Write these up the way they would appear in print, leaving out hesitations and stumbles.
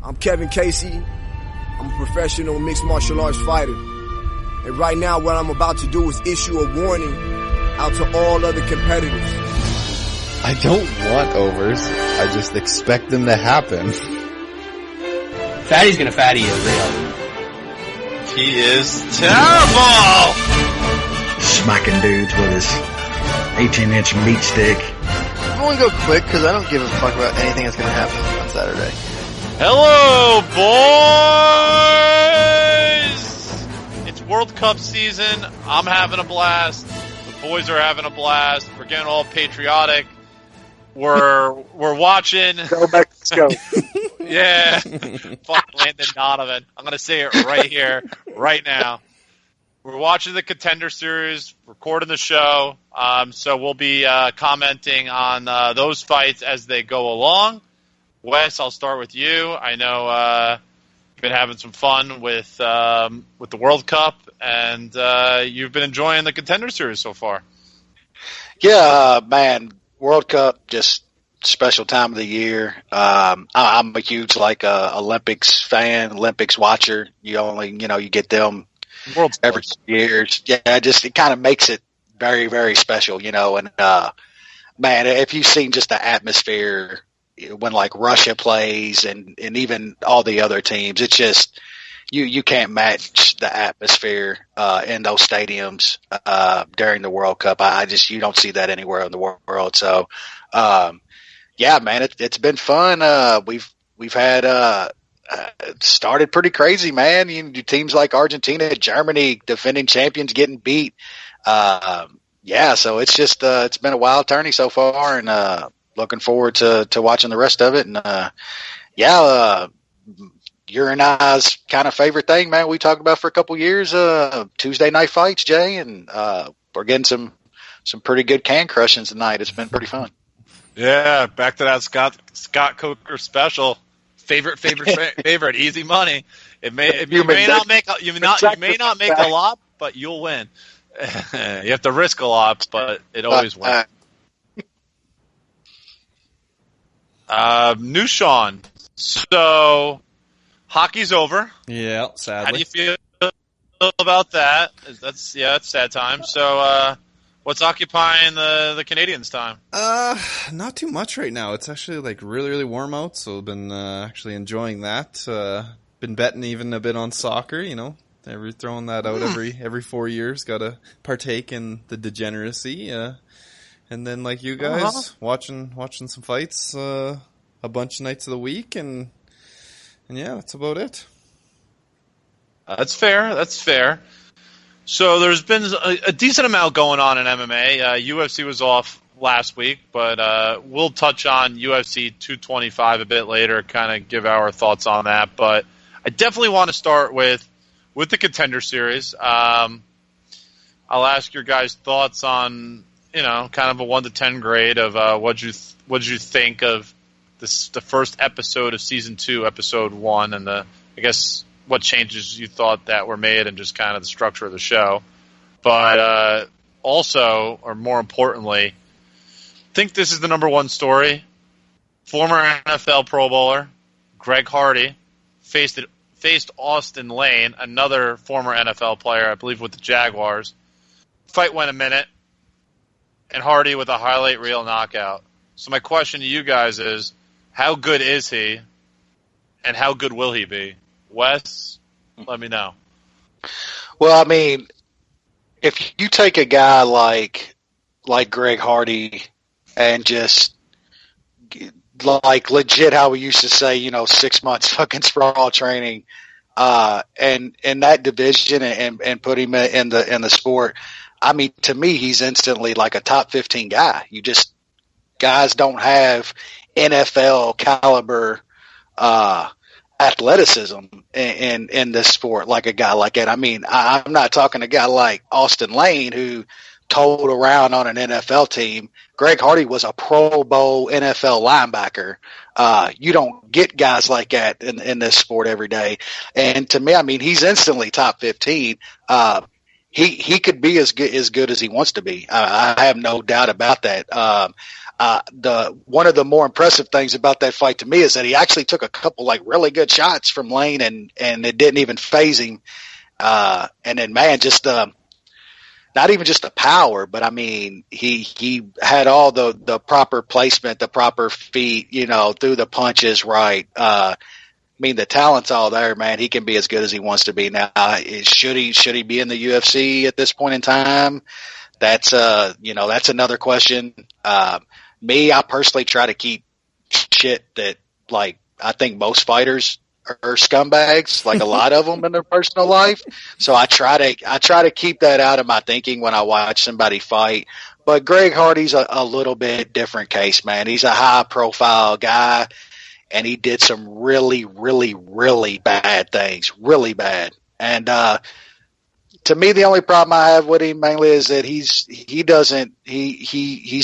I'm Kevin Casey. I'm a professional mixed martial arts fighter. And right now what I'm about to do is issue a warning out to all other competitors. I don't want overs. I just expect them to happen. Fatty's gonna fatty is real. He is terrible! Smacking dudes with his 18-inch meat stick. I'm going to go quick because I don't give a fuck about anything that's going to happen on Saturday. Hello, boys! It's World Cup season. I'm having a blast. The boys are having a blast. We're getting all patriotic. We're watching. Go back to go. Yeah. Fuck Landon Donovan. I'm going to say it right here, right now. We're watching the Contender Series, recording the show, so we'll be commenting on those fights as they go along. Wes, I'll start with you. I know you've been having some fun with the World Cup, and you've been enjoying the Contender Series so far. Yeah, man, World Cup, just special time of the year. I'm a huge Olympics fan, Olympics watcher. You get them every 2 years. Yeah, it kind of makes it very, very special, and man, if you've seen just the atmosphere when Russia plays and even all the other teams, it's just you can't match the atmosphere in those stadiums during the World Cup. You don't see that anywhere in the world. So yeah, man, it's been fun. We've had it started pretty crazy, man. Teams like Argentina, Germany, defending champions, getting beat. Yeah, so it's just it's been a wild tourney so far, and looking forward to watching the rest of it. And yeah, your and I's kind of favorite thing, man. We talked about for a couple years, Tuesday night fights, Jay, and we're getting some pretty good can crushings tonight. It's been pretty fun. Yeah, back to that Scott Coker special. Favorite, easy money. You may not make a lot, but you'll win. You have to risk a lot, but it always wins. New Sean. So hockey's over. Yeah, sadly. How do you feel about that? It's sad time. So what's occupying the Canadians' time? Not too much right now. It's actually really, really warm out, so I've been actually enjoying that. Been betting even a bit on soccer, throwing that out every 4 years. Got to partake in the degeneracy. And then like you guys, watching some fights a bunch of nights of the week, and yeah, that's about it. That's fair. So there's been a decent amount going on in MMA. UFC was off last week, but we'll touch on UFC 225 a bit later, kind of give our thoughts on that. But I definitely want to start with the Contender Series. I'll ask your guys' thoughts on, kind of a 1 to 10 grade of what'd you think of the first episode of season 2, episode 1, and I guess what changes you thought that were made and just kind of the structure of the show. But also, or more importantly, think this is the number one story. Former NFL Pro Bowler Greg Hardy faced Austin Lane, another former NFL player, I believe with the Jaguars. Fight went a minute, and Hardy with a highlight reel knockout. So my question to you guys is, how good is he, and how good will he be? Wes, let me know. Well, I mean, if you take a guy like Greg Hardy and just legit how we used to say, 6 months fucking sprawl training, and in that division and put him in the sport, I mean, to me, he's instantly like a top 15 guy. Guys don't have NFL caliber athleticism in this sport like a guy like that. I mean, I'm not talking a guy like Austin Lane who told around on an NFL team. Greg Hardy was a Pro Bowl NFL linebacker. You don't get guys like that in this sport every day. And to me, I mean, he's instantly top 15. He could be as good as he wants to be. I have no doubt about that. one of the more impressive things about that fight to me is that he actually took a couple like really good shots from Lane and it didn't even faze him. And then man, just not even just the power, but I mean, he had all the proper placement, the proper feet, threw the punches right. I mean, the talent's all there, man. He can be as good as he wants to be now. Should he be in the UFC at this point in time? That's that's another question. Me, I personally try to keep shit that, like, I think most fighters are scumbags, like a lot of them in their personal life. So I try to keep that out of my thinking when I watch somebody fight. But Greg Hardy's a little bit different case, man. He's a high profile guy, and he did some really, really, really bad things, really bad. And to me, the only problem I have with him mainly is that he's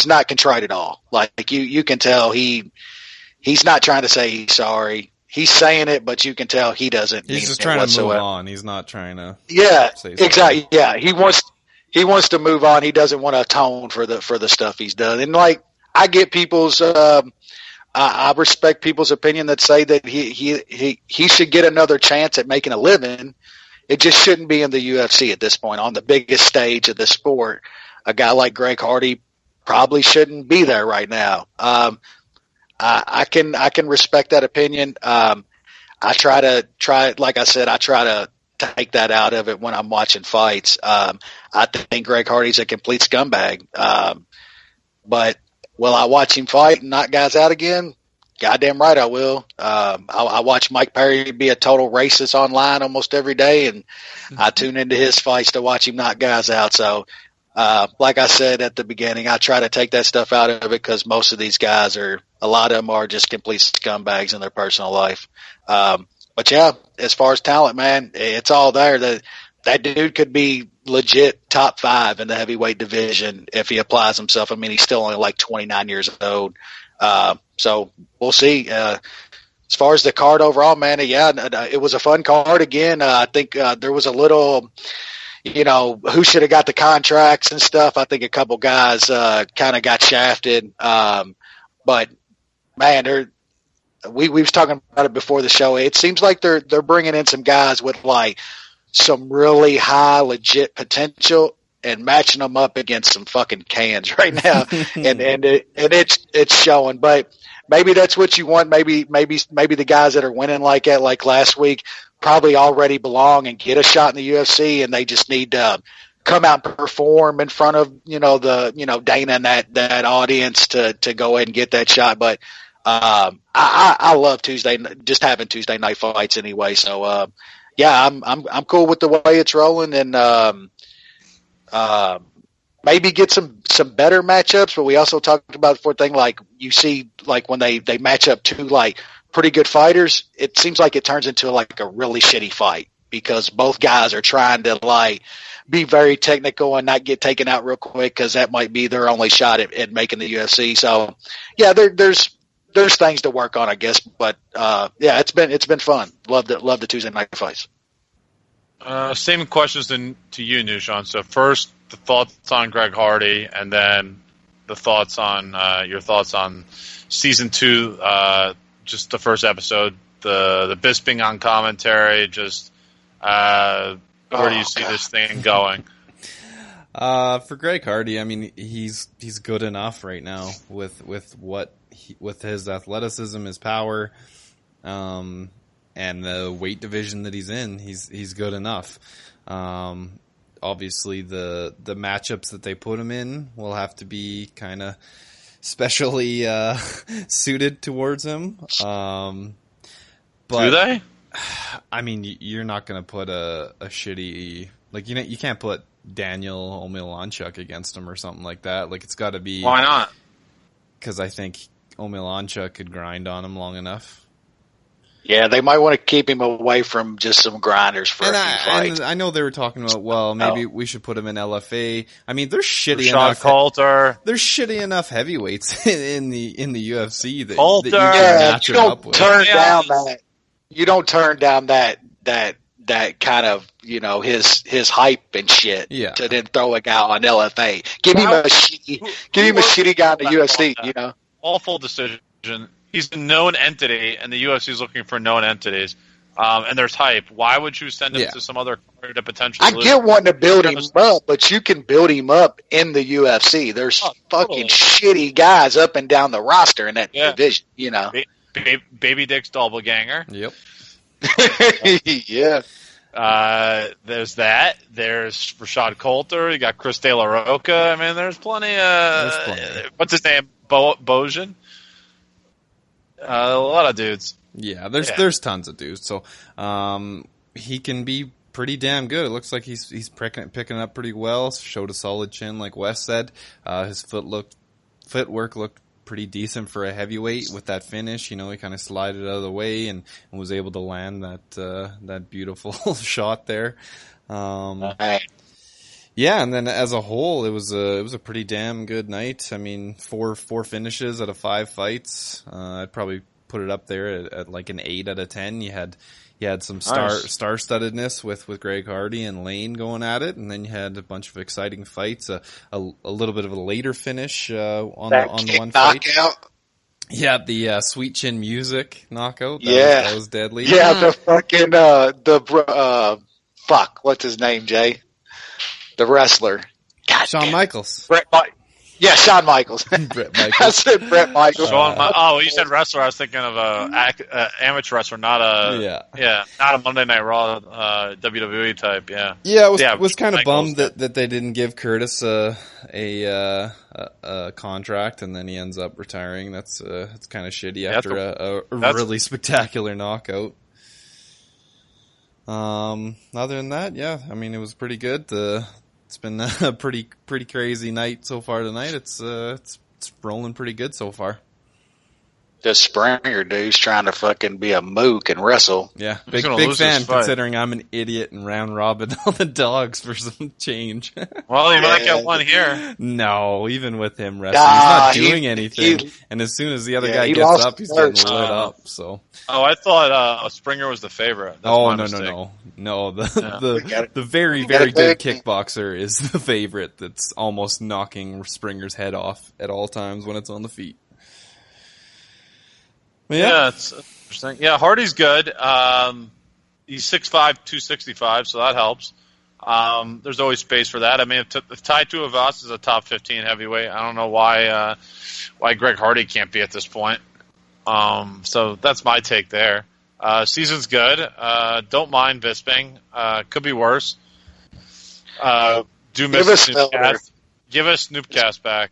not contrite at all. Like you can tell he's not trying to say he's sorry. He's saying it, but you can tell he doesn't. He's just trying to move on. He's not trying to. Yeah, say sorry. Exactly. Yeah, he wants to move on. He doesn't want to atone for the stuff he's done. And like, I get people's. I respect people's opinion that say that he should get another chance at making a living. It just shouldn't be in the UFC at this point, on the biggest stage of the sport. A guy like Greg Hardy probably shouldn't be there right now. I can respect that opinion. I try to take that out of it when I'm watching fights. I think Greg Hardy's a complete scumbag. But will I watch him fight and knock guys out again? Goddamn right I will. I watch Mike Perry be a total racist online almost every day, and I tune into his fights to watch him knock guys out. So, like I said at the beginning, I try to take that stuff out of it because most of these guys a lot of them are just complete scumbags in their personal life. But yeah, as far as talent, man, it's all there. That dude could be legit top 5 in the heavyweight division if he applies himself. I mean, he's still only like 29 years old. So we'll see. As far as the card overall, man, yeah, it was a fun card again. I think there was a little, who should have got the contracts and stuff. I think a couple guys kind of got shafted. But man, we was talking about it before the show. It seems like they're bringing in some guys with like some really high legit potential and matching them up against some fucking cans right now. and it's showing, but maybe that's what you want. Maybe the guys that are winning like that, like last week, probably already belong and get a shot in the UFC, and they just need to come out and perform in front of, Dana and that audience to go ahead and get that shot. But, I love just having Tuesday night fights anyway. So, yeah, I'm cool with the way it's rolling, and, maybe get some better matchups, but we also talked about the thing, like you see, like when they match up two like pretty good fighters, it seems like it turns into like a really shitty fight because both guys are trying to like be very technical and not get taken out real quick because that might be their only shot at making the UFC. So yeah, there's things to work on, I guess, but yeah, it's been fun. Love the Tuesday night fights. Same questions to you, Nushan. So first, the thoughts on Greg Hardy, and then the thoughts on your thoughts on season 2, just the first episode, the Bisping on commentary. Just where do you see this thing going? For Greg Hardy, I mean, he's good enough right now with his athleticism, his power, and the weight division that he's in. He's good enough. Obviously, the matchups that they put him in will have to be kind of specially suited towards him. But, do they? I mean, you're not going to put a shitty, like, you can't put Daniel Omielanchuk against him or something like that. Like, it's got to be. Why not? Because I think Omielanchuk could grind on him long enough. Yeah, they might want to keep him away from just some grinders for a few fights. And I know they were talking about, well, maybe we should put him in LFA. I mean, they're shitty Rashad enough. Coulter. They're shitty enough heavyweights in the UFC that Coulter. you can match him up with. You don't turn down that that kind of, his hype and shit to then throw a guy on LFA. Give him a shitty guy in the UFC, Awful decision. He's a known entity, and the UFC is looking for known entities. And there's hype. Why would you send him to some other card to potentially lose? I get wanting to build him up, but you can build him up in the UFC. There's fucking shitty guys up and down the roster in that division, Baby Dick's doppelganger. Yep. Yeah. There's that. There's Rashad Coulter. You got Chris De La Roca. I mean, there's plenty. What's his name? Bojan. A lot of dudes. Yeah, there's tons of dudes. So he can be pretty damn good. It looks like he's picking up pretty well. Showed a solid chin, like Wes said. His footwork looked pretty decent for a heavyweight with that finish. He kind of slided out of the way and was able to land that beautiful shot there. Yeah, and then as a whole, it was a pretty damn good night. I mean, four finishes out of 5 fights. I'd probably put it up there at like an 8 out of 10. You had some star-studdedness with Greg Hardy and Lane going at it, and then you had a bunch of exciting fights. A little bit of a later finish on the one fight. Knockout. Yeah, the Sweet Chin Music knockout. That was deadly. Yeah, the fucking what's his name, Jay? The wrestler. God Shawn Michaels. Yeah, Shawn Michaels. Brett Michaels. I said Brett Michaels. You said wrestler. I was thinking of amateur wrestler, not a Monday Night Raw WWE type. Yeah. Yeah, was kind of bummed that they didn't give Curtis a contract, and then he ends up retiring. It's kind of shitty after a really spectacular knockout. Other than that, I mean, it was pretty good. It's been a pretty crazy night so far tonight. It's rolling pretty good so far. This Springer dude's trying to fucking be a mook and wrestle. Yeah, big fan considering I'm an idiot and round robin all the dogs for some change. Well, you might get one here. No, even with him wrestling, he's not doing anything. And as soon as the other guy gets up, he's getting lit up. So. Oh, I thought Springer was the favorite. That's No. The very good kickboxer is the favorite. That's almost knocking Springer's head off at all times when it's on the feet. Yeah, it's interesting. Yeah, Hardy's good. He's 6'5", 265, so that helps. There's always space for that. I mean, if Tai Tuivasa is a top 15 heavyweight, I don't know why Greg Hardy can't be at this point. So that's my take there. Season's good. Don't mind Bisping. Could be worse. Do miss Snoopcast. Give us Snoopcast back.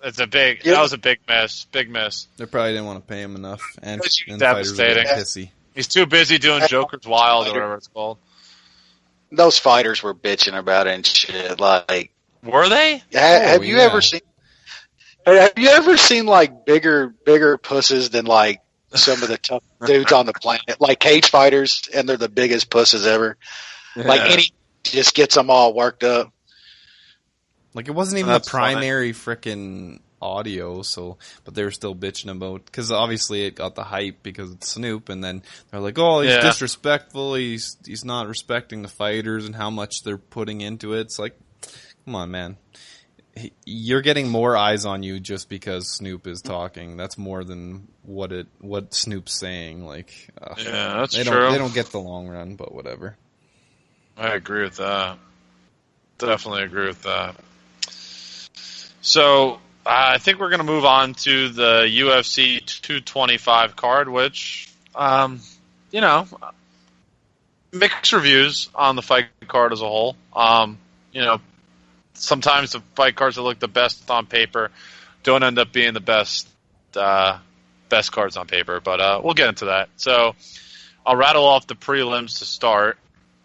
That was a big miss. Big miss. They probably didn't want to pay him enough, and devastating. Fighters were pissy. He's too busy doing Joker's Wild or whatever it's called. Those fighters were bitching about it and shit. Like, were they? Have you ever seen? Have you ever seen like bigger pusses than like some of the tough dudes on the planet, like cage fighters, and they're the biggest pusses ever. Yeah. Like any just gets them all worked up. Like it wasn't even the primary frickin' audio, but they were still bitching about, because obviously it got the hype because it's Snoop, and then they're like, oh, he's disrespectful, he's not respecting the fighters and how much they're putting into it. It's like, come on, man. You're getting more eyes on you just because Snoop is talking. That's more than what Snoop's saying. Like, that's true. They don't get the long run, but whatever. I agree with that. Definitely agree with that. So I think we're going to move on to the UFC 225 card, which, mixed reviews on the fight card as a whole. Sometimes the fight cards that look the best on paper don't end up being the best cards on paper, but we'll get into that. So I'll rattle off the prelims to start.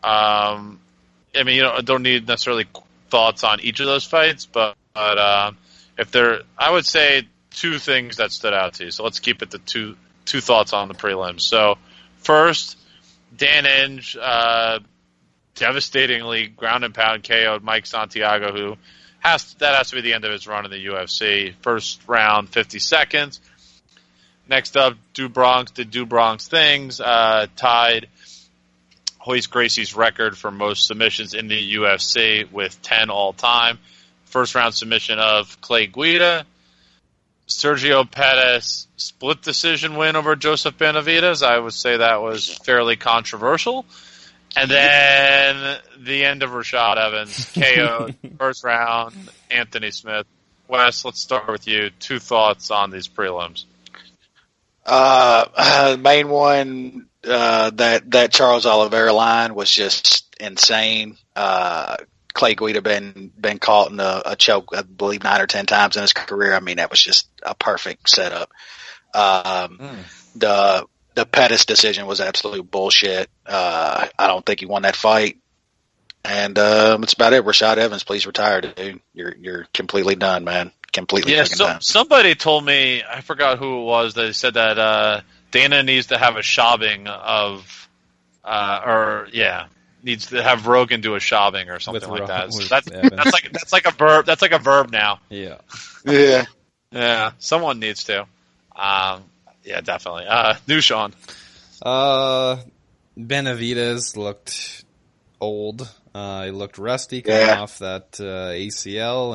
I don't need necessarily thoughts on each of those fights, but I would say two things that stood out to you. So let's keep it to two thoughts on the prelims. So first, Dan Inge devastatingly ground and pound KO'd Mike Santiago, who has to be the end of his run in the UFC. First round, 50 seconds. Next up, Do Bronx did Do Bronx things, tied Royce Gracie's record for most submissions in the UFC with 10 all-time. First round submission of Clay Guida. Sergio Pettis split decision win over Joseph Benavidez. I would say that was fairly controversial. And then the end of Rashad Evans, KO first round, Anthony Smith. Wes, let's start with you. 2 thoughts on these prelims. Main one, that Charles Oliveira line was just insane. Clay Guida been caught in a choke, I believe 9 or 10 times in his career. I mean, that was just a perfect setup. The Pettis decision was absolute bullshit. I don't think he won that fight. And that's about it. Rashad Evans, please retire, dude. You're completely done, man. Completely done. Somebody told me, I forgot who it was, they said that Dana needs to have a shobbing of, needs to have Rogan do a shobbing or something like that. So that's like a verb. That's like a verb now. Yeah. Yeah. Yeah. Someone needs to. Yeah, definitely. New Sean. Benavidez looked old. He looked rusty coming off that ACL,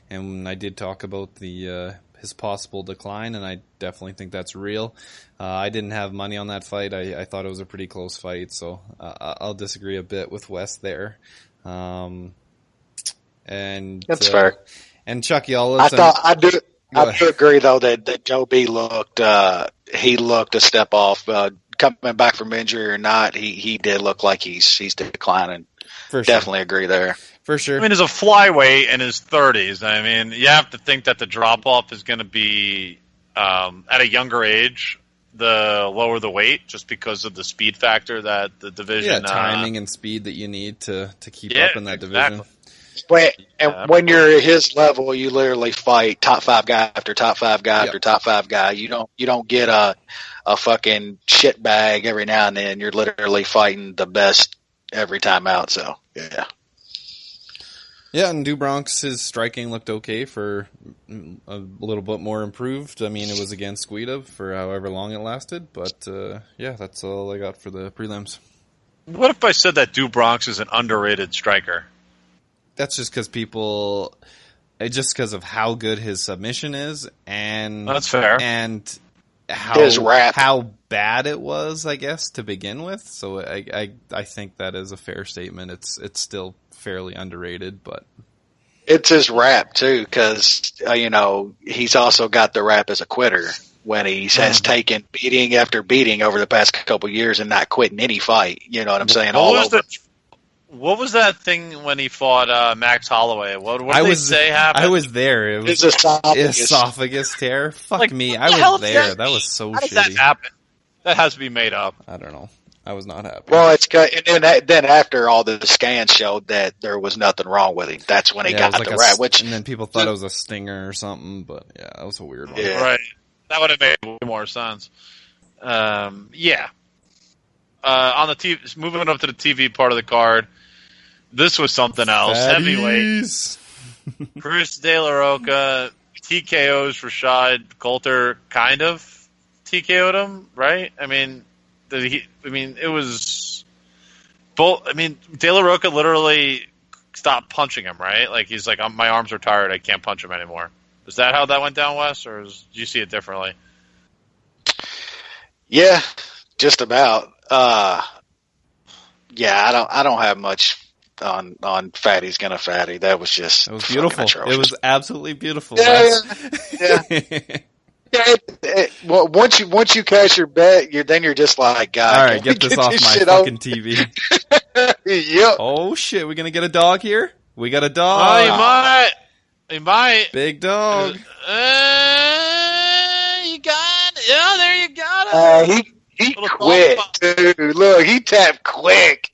and I did talk about his possible decline, and I definitely think that's real. I didn't have money on that fight. I thought it was a pretty close fight, so I'll disagree a bit with Wes there. And that's fair. And Chuck Yollis. I do agree though that Joe B looked he looked a step off. Coming back from injury or not, he did look like he's declining. For sure. Definitely agree there. For sure. I mean, as a flyweight in his 30s, I mean, you have to think that the drop-off is going to be, at a younger age, the lower the weight, just because of the speed factor that the division... Yeah, timing and speed that you need to keep up in that division. When you're at his level, you literally fight top 5 guy after top 5 guy after top 5 guy. You don't get a fucking shit bag every now and then. You're literally fighting the best every time out, so yeah. Yeah, and Dubronk's striking looked okay for a little bit more improved. I mean, it was against Guida for however long it lasted, but that's all I got for the prelims. What if I said that Dubronx is an underrated striker? That's just because because of how good his submission is, and that's fair, and his rap. How bad it was, I guess, to begin with. So I think that is a fair statement. It's still fairly underrated, but it's his rap too, because he's also got the rap as a quitter when he has taken beating after beating over the past couple years and not quitting any fight. You know what I'm saying? What was that thing when he fought Max Holloway? What did they say happened? I was there. It was esophagus tear. Fuck me. I was there. That was so shitty. How does that happen? That has to be made up. I don't know. I was not happy. Well, it's good. And then after all the scans showed that there was nothing wrong with him, that's when he got the rap. And then people thought it was a stinger or something, but yeah, that was a weird one. Yeah. Right. That would have made way more sense. On the TV, moving up to the TV part of the card, this was something else. Fatties. Heavyweight. Chris De La Roca TKOs Rashad Coulter, kind of TKO'd him, right? I mean, it was both. I mean, De La Roca literally stopped punching him, right? Like he's like, my arms are tired, I can't punch him anymore. Is that how that went down, Wes, or did you see it differently? Yeah, just about. I don't have much on Fatty's Gonna Fatty. That was just... It was beautiful. It was absolutely beautiful. Yeah. Well, once you cash your bet, you're just like, God, all right, get this off my fucking TV. Yep. Oh shit, we gonna get a dog here? We got a dog. Oh, you might. Big dog. You got it. Yeah, there you got it. He quit, dude. Look, he tapped quick.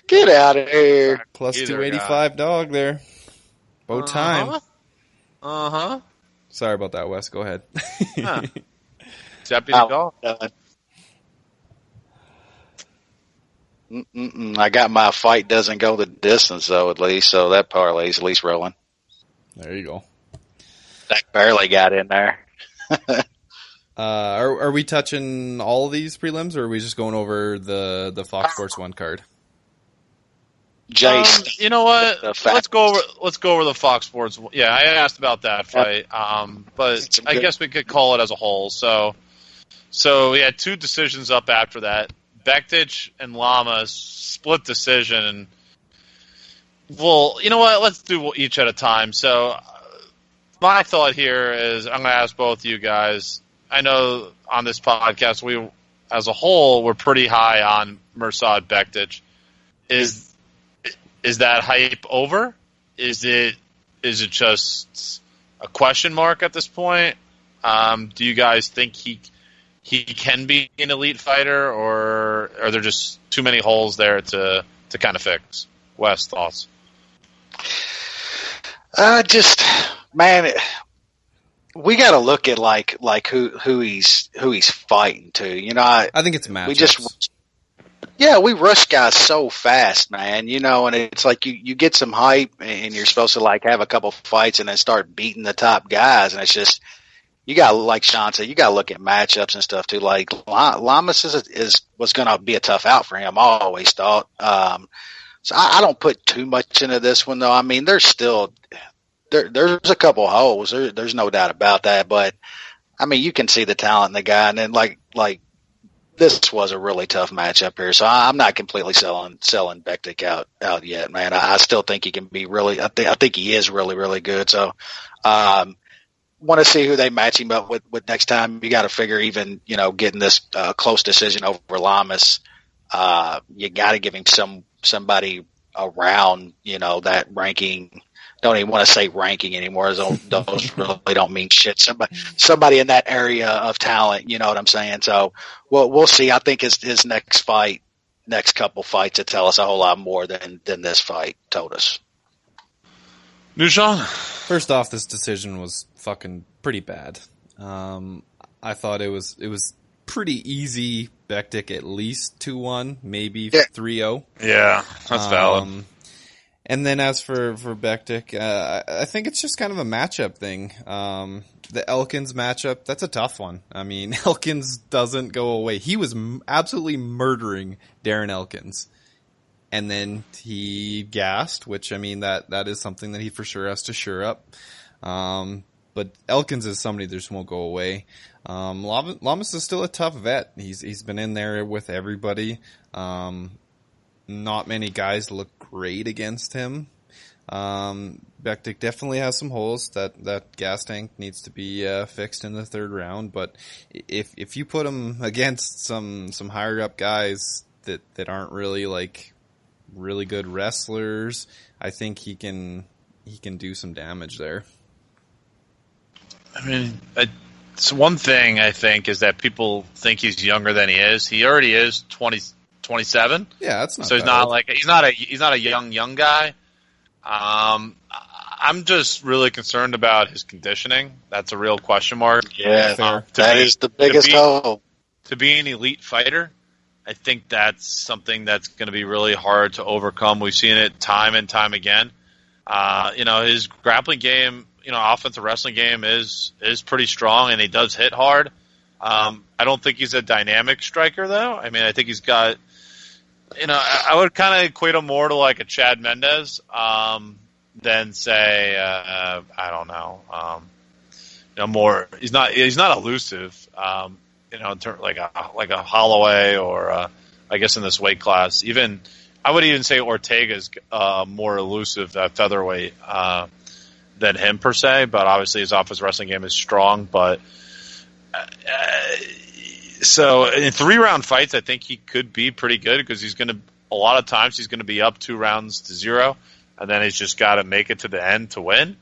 Get out of here. Plus 285 dog there. Bow time. Uh-huh. Sorry about that, Wes. Go ahead. Happy to go. I got my fight doesn't go the distance, though, at least. So that parlay's at least rolling. There you go. That barely got in there. Are we touching all of these prelims, or are we just going over the Fox Sports 1 card? Jace. You know what? Let's go over the Fox Sports. Yeah, I asked about that fight, but I guess we could call it as a whole. So we had two decisions up after that. Bektic and Lama split decision. And, well, you know what? Let's do each at a time. So my thought here is I'm going to ask both you guys. I know on this podcast, we, as a whole, we're pretty high on Mirsad Bektic. Is that hype over? Is it just a question mark at this point? Do you guys think he can be an elite fighter, or are there just too many holes there to kind of fix? Wes, thoughts? Man, we got to look at like who he's fighting to. You know, I think it's matchups. We rush guys so fast, man. You know, and it's like you get some hype, and you're supposed to like have a couple fights and then start beating the top guys, and it's just. You got, like Sean said, you got to look at matchups and stuff too. Like Lamas was going to be a tough out for him. I always thought. So I don't put too much into this one though. I mean, there's still there's a couple holes. There's no doubt about that. But I mean, you can see the talent in the guy, and then like this was a really tough matchup here. So I'm not completely selling Bektic out yet, man. I still think he can be really. I think he is really, really good. So. Want to see who they match him up with next time. You got to figure even, you know, getting this close decision over Lamas, you got to give him somebody around, you know, that ranking. Don't even want to say ranking anymore. Those really don't mean shit. Somebody in that area of talent, you know what I'm saying? So we'll see. I think his next couple fights will tell us a whole lot more than this fight told us. Nushan? First off, this decision was fucking pretty bad. I thought it was pretty easy. Bektic at least 2-1, maybe 3-0. Yeah, that's valid. And then as for Bektic, I think it's just kind of a matchup thing. The Elkins matchup, that's a tough one. I mean, Elkins doesn't go away. He was absolutely murdering Darren Elkins. And then he gassed, which, I mean, that is something that he for sure has to shore up. But Elkins is somebody that just won't go away. Lamas is still a tough vet. He's been in there with everybody. Not many guys look great against him. Bektic definitely has some holes. That gas tank needs to be fixed in the third round. But if you put him against some higher up guys that aren't really like really good wrestlers, I think he can do some damage there. I mean, it's one thing I think is that people think he's younger than he is. He already is 27. Yeah, that's not. So he's not like he's not a young guy. I'm just really concerned about his conditioning. That's a real question mark. Yeah, that is the biggest hole. To be an elite fighter, I think that's something that's going to be really hard to overcome. We've seen it time and time again. His grappling game, offensive wrestling game is pretty strong, and he does hit hard. I don't think he's a dynamic striker, though. I mean, I think he's got, I would kind of equate him more to like a Chad Mendez than say, I don't know, more. He's not elusive. Like a Holloway or I guess in this weight class. Even I would even say Ortega's more elusive at featherweight than him per se. But obviously his offensive wrestling game is strong. But so in 3-round fights, I think he could be pretty good because a lot of times he's going to be up 2-0, and then he's just got to make it to the end to win.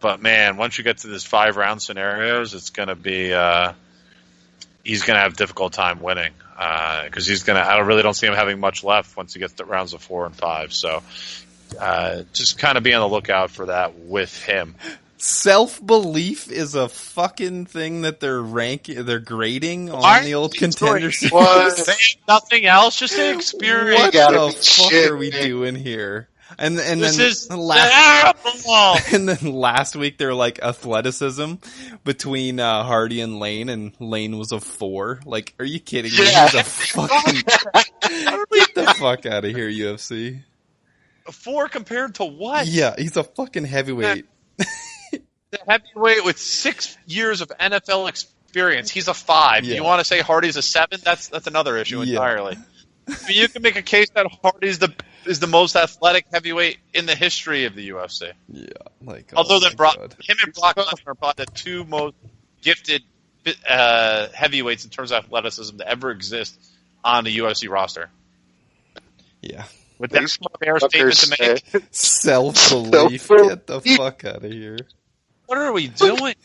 But man, once you get to this 5-round scenarios, it's going to be. He's going to have a difficult time winning because I really don't see him having much left once he gets to rounds of 4 and 5. So just kind of be on the lookout for that with him. Self-belief is a fucking thing that they're grading on the old Contender Series. Nothing else, just the experience. What the fuck are we doing here? And then last week they're like athleticism between Hardy and Lane was a 4. Like, are you kidding me? He's a fucking get the fuck out of here, UFC. 4 compared to what? Yeah, he's a fucking heavyweight. The heavyweight with 6 years of NFL experience. He's a 5. Yeah. You want to say Hardy's a 7? That's another issue entirely. But you can make a case that Hardy's is the most athletic heavyweight in the history of the UFC. Yeah, like Other than God. him and Brock Lesnar are probably the 2 most gifted heavyweights in terms of athleticism to ever exist on the UFC roster. Yeah. With that fair statement to make. Self-belief. Get the fuck out of here. What are we doing?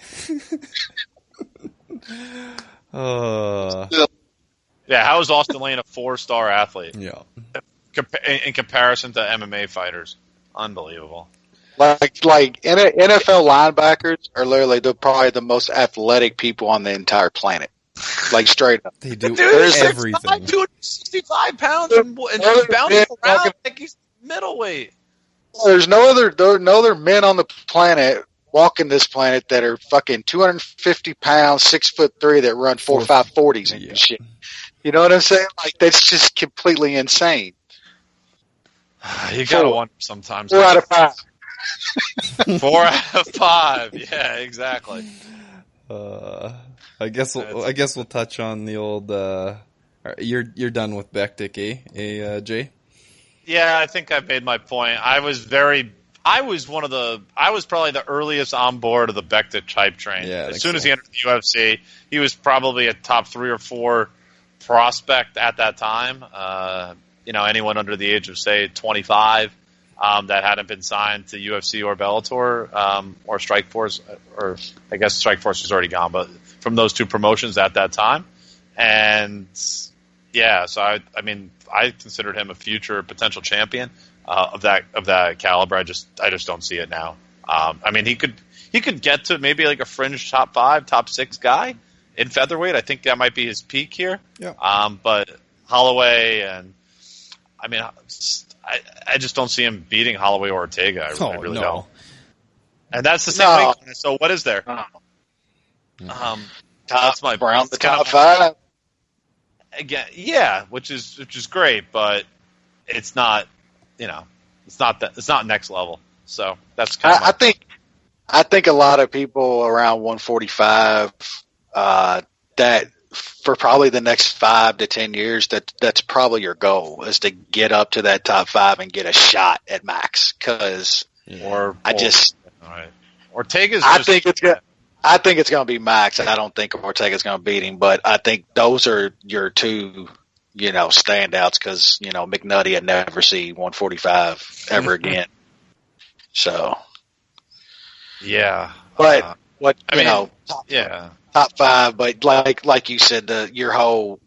Yeah, how is Austin Lane a 4-star athlete? Yeah. In comparison to MMA fighters. Unbelievable. Like NFL linebackers are literally probably the most athletic people on the entire planet. Like straight up. They do Dude, everything. 265 pounds and bouncing around like he's middleweight. There's no other men on the planet walking this planet that are fucking 250 pounds, 6'3" that run 4.5 40s and shit. You know what I'm saying? Like that's just completely insane. You gotta wonder sometimes. 4 out of 5. 4 out of 5. Yeah, exactly. I guess we'll touch on the old. You're done with Bektik, eh, Jay? Yeah, I think I made my point. I was probably the earliest on board of the Bektik hype train. Yeah, as soon as he entered the UFC, he was probably a top 3 or 4 prospect at that time. Anyone under the age of say 25 that hadn't been signed to UFC or Bellator or Strikeforce, or I guess Strikeforce was already gone, but from those 2 promotions at that time. And yeah, so I considered him a future potential champion of that caliber. I just don't see it now. He could get to maybe like a fringe top 5, top 6 guy in featherweight. I think that might be his peak here. Yeah. But Holloway and I just don't see him beating Holloway or Ortega. I really don't. And that's the same way. So what is there? That's my around the top 5. Again, yeah, which is great, but it's not, it's not next level. So that's kind of I think a lot of people around 145 that for probably the next 5 to 10 years, that's probably your goal, is to get up to that top 5 and get a shot at max. Because Ortega's. I think it's going to be max. I don't think Ortega's going to beat him, but I think those are your 2, standouts. Because McNutty would never see 145 ever again. So yeah, but top 5, but like you said, your whole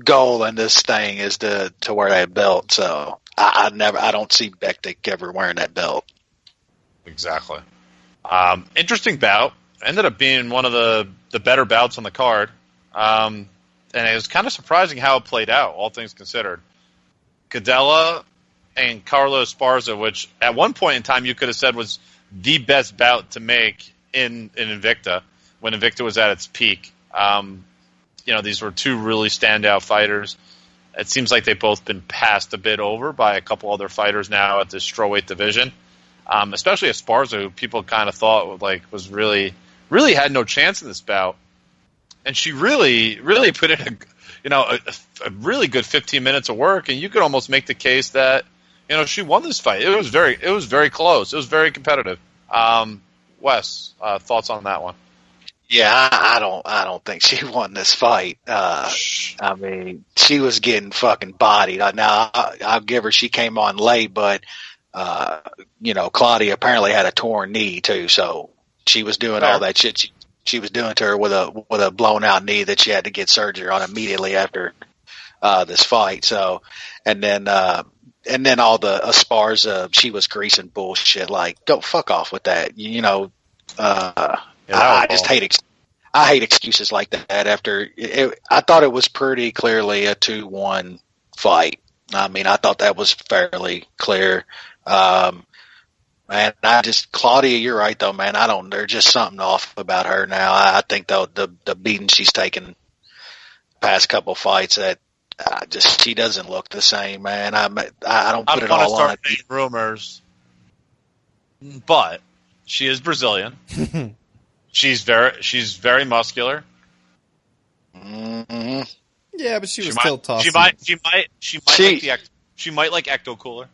goal in this thing is to wear that belt. So I don't see Bektik ever wearing that belt. Exactly. Interesting bout. Ended up being one of the better bouts on the card. And it was kind of surprising how it played out, all things considered. Cadella and Carlos Esparza, which at one point in time you could have said was the best bout to make in Invicta, when Invicta was at its peak. These were 2 really standout fighters. It seems like they've both been passed a bit over by a couple other fighters now at the strawweight division. Especially Esparza, who people kind of thought was really had no chance in this bout. And she really put in a really good 15 minutes of work, and you could almost make the case that she won this fight. It was very close. It was very competitive. Wes, thoughts on that one? Yeah, I don't think she won this fight. She was getting fucking bodied. Now I'll give her, she came on late, but Claudia apparently had a torn knee too, so she was doing all that shit she was doing to her with a blown out knee that she had to get surgery on immediately after this fight. So, and then all the Esparza, she was greasing bullshit. Like, go fuck off with that. I just hate excuses like that. I thought it was pretty clearly a 2-1 fight. I thought that was fairly clear. And Claudia, you're right though, man. There's just something off about her now. I think though the beating she's taken past couple fights, that she doesn't look the same, man. I don't put it want to all on start it. saying rumors, but she is Brazilian. She's very muscular. Mm-hmm. Yeah, but she was still tough. She might like Ecto Cooler.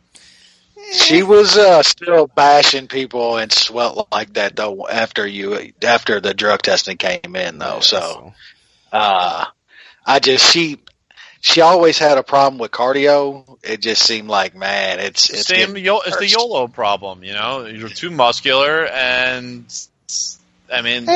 She was still bashing people and swelt like that though after the drug testing came in though. She always had a problem with cardio. It just seemed like, man, it's it's the YOLO problem. You know, you're too muscular, and I mean,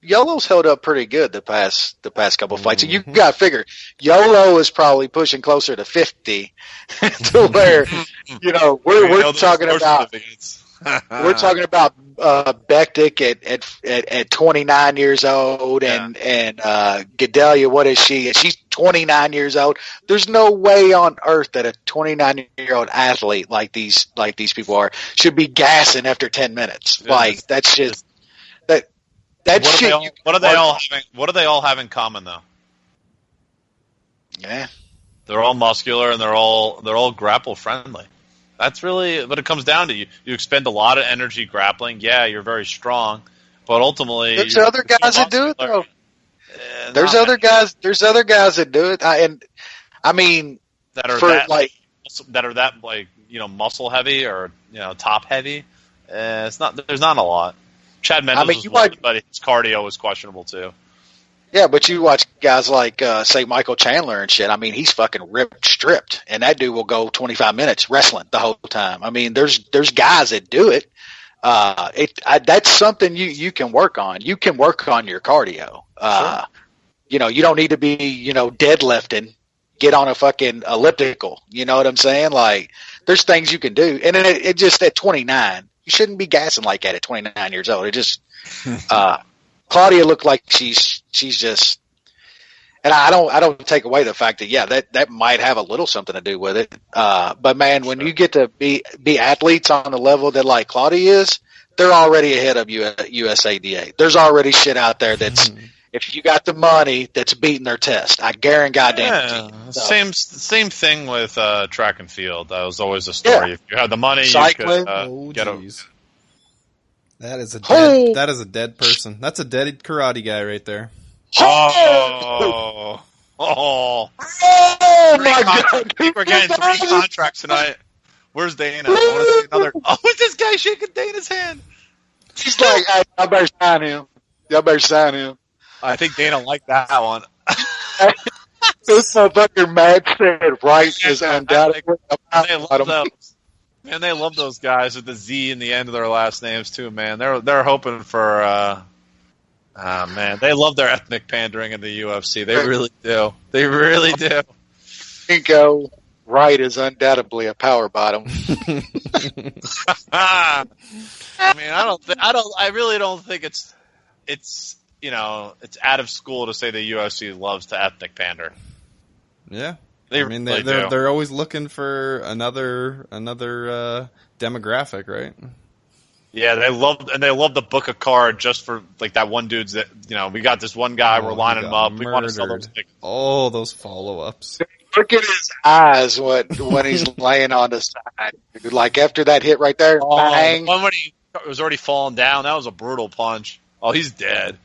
YOLO's held up pretty good the past couple of fights. And you got to figure YOLO is probably pushing closer to 50 to where we're talking about. We're talking about Bektik at 29 years old, and Gedalia. What is she? She's 29 years old. There's no way on earth that a 29-year-old athlete like these people are should be gassing after 10 minutes. Like that's just that. What do they all have in common though? Yeah, they're all muscular and they're all grapple friendly. That's really what it comes down to. You expend a lot of energy grappling. Yeah, you're very strong, but ultimately there's other guys that do it though. There's other guys that do it, that are muscle heavy or top heavy. There's not a lot. Chad Mendes but his cardio is questionable too. Yeah, but you watch guys like, say, Michael Chandler and shit. I mean, he's fucking ripped, stripped, and that dude will go 25 minutes wrestling the whole time. I mean, there's guys that do it. That's something you can work on. You can work on your cardio. Sure. You don't need to be, deadlifting. Get on a fucking elliptical. You know what I'm saying? Like, there's things you can do. And then it just at 29, you shouldn't be gassing like that at 29 years old. It just, Claudia looked like she's just, and I don't take away the fact that that might have a little something to do with it. But man, when you get to be athletes on the level that like Claudia is, they're already ahead of USADA. There's already shit out there that's if you got the money that's beating their test. I guarantee goddamn. Same thing with track and field. That was always a story. Yeah. If you had the money, cycling. You could get a. That is a dead person. That's a dead karate guy right there. Oh my God! We're getting 3 contracts tonight. Where's Dana? I want to see another. Oh, is this guy shaking Dana's hand? He's like, hey, I better sign him. Y'all better sign him. I think Dana liked that one. This motherfucker Matt said right is undoubtedly. Man, they love those guys with the Z in the end of their last names too. Man, they're hoping for. Man, they love their ethnic pandering in the UFC. They really do. They really do. Pinko Wright is undoubtedly a power bottom. I mean, I really don't think it's it's out of school to say the UFC loves to ethnic pander. Yeah. They're always looking for another demographic, right? Yeah, they love the book a card just for like that one dude's that we got this one guy, we're lining him up, we want to sell those tickets. Oh, those follow-ups. Look at his eyes when he's laying on the side. Like after that hit right there, bang. The one when he was already falling down, that was a brutal punch. Oh, he's dead.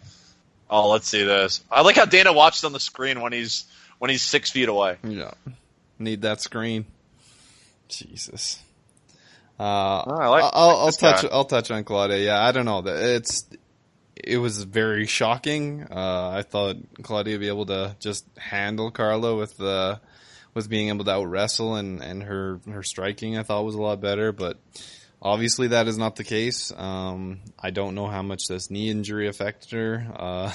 Oh, let's see this. I like how Dana watched on the screen when he's 6 feet away. Yeah, need that screen. Jesus. I'll touch on Claudia. Yeah, I don't know. It was very shocking. I thought Claudia would be able to just handle Carla with being able to out wrestle and her striking. I thought was a lot better, but obviously that is not the case. I don't know how much this knee injury affected her.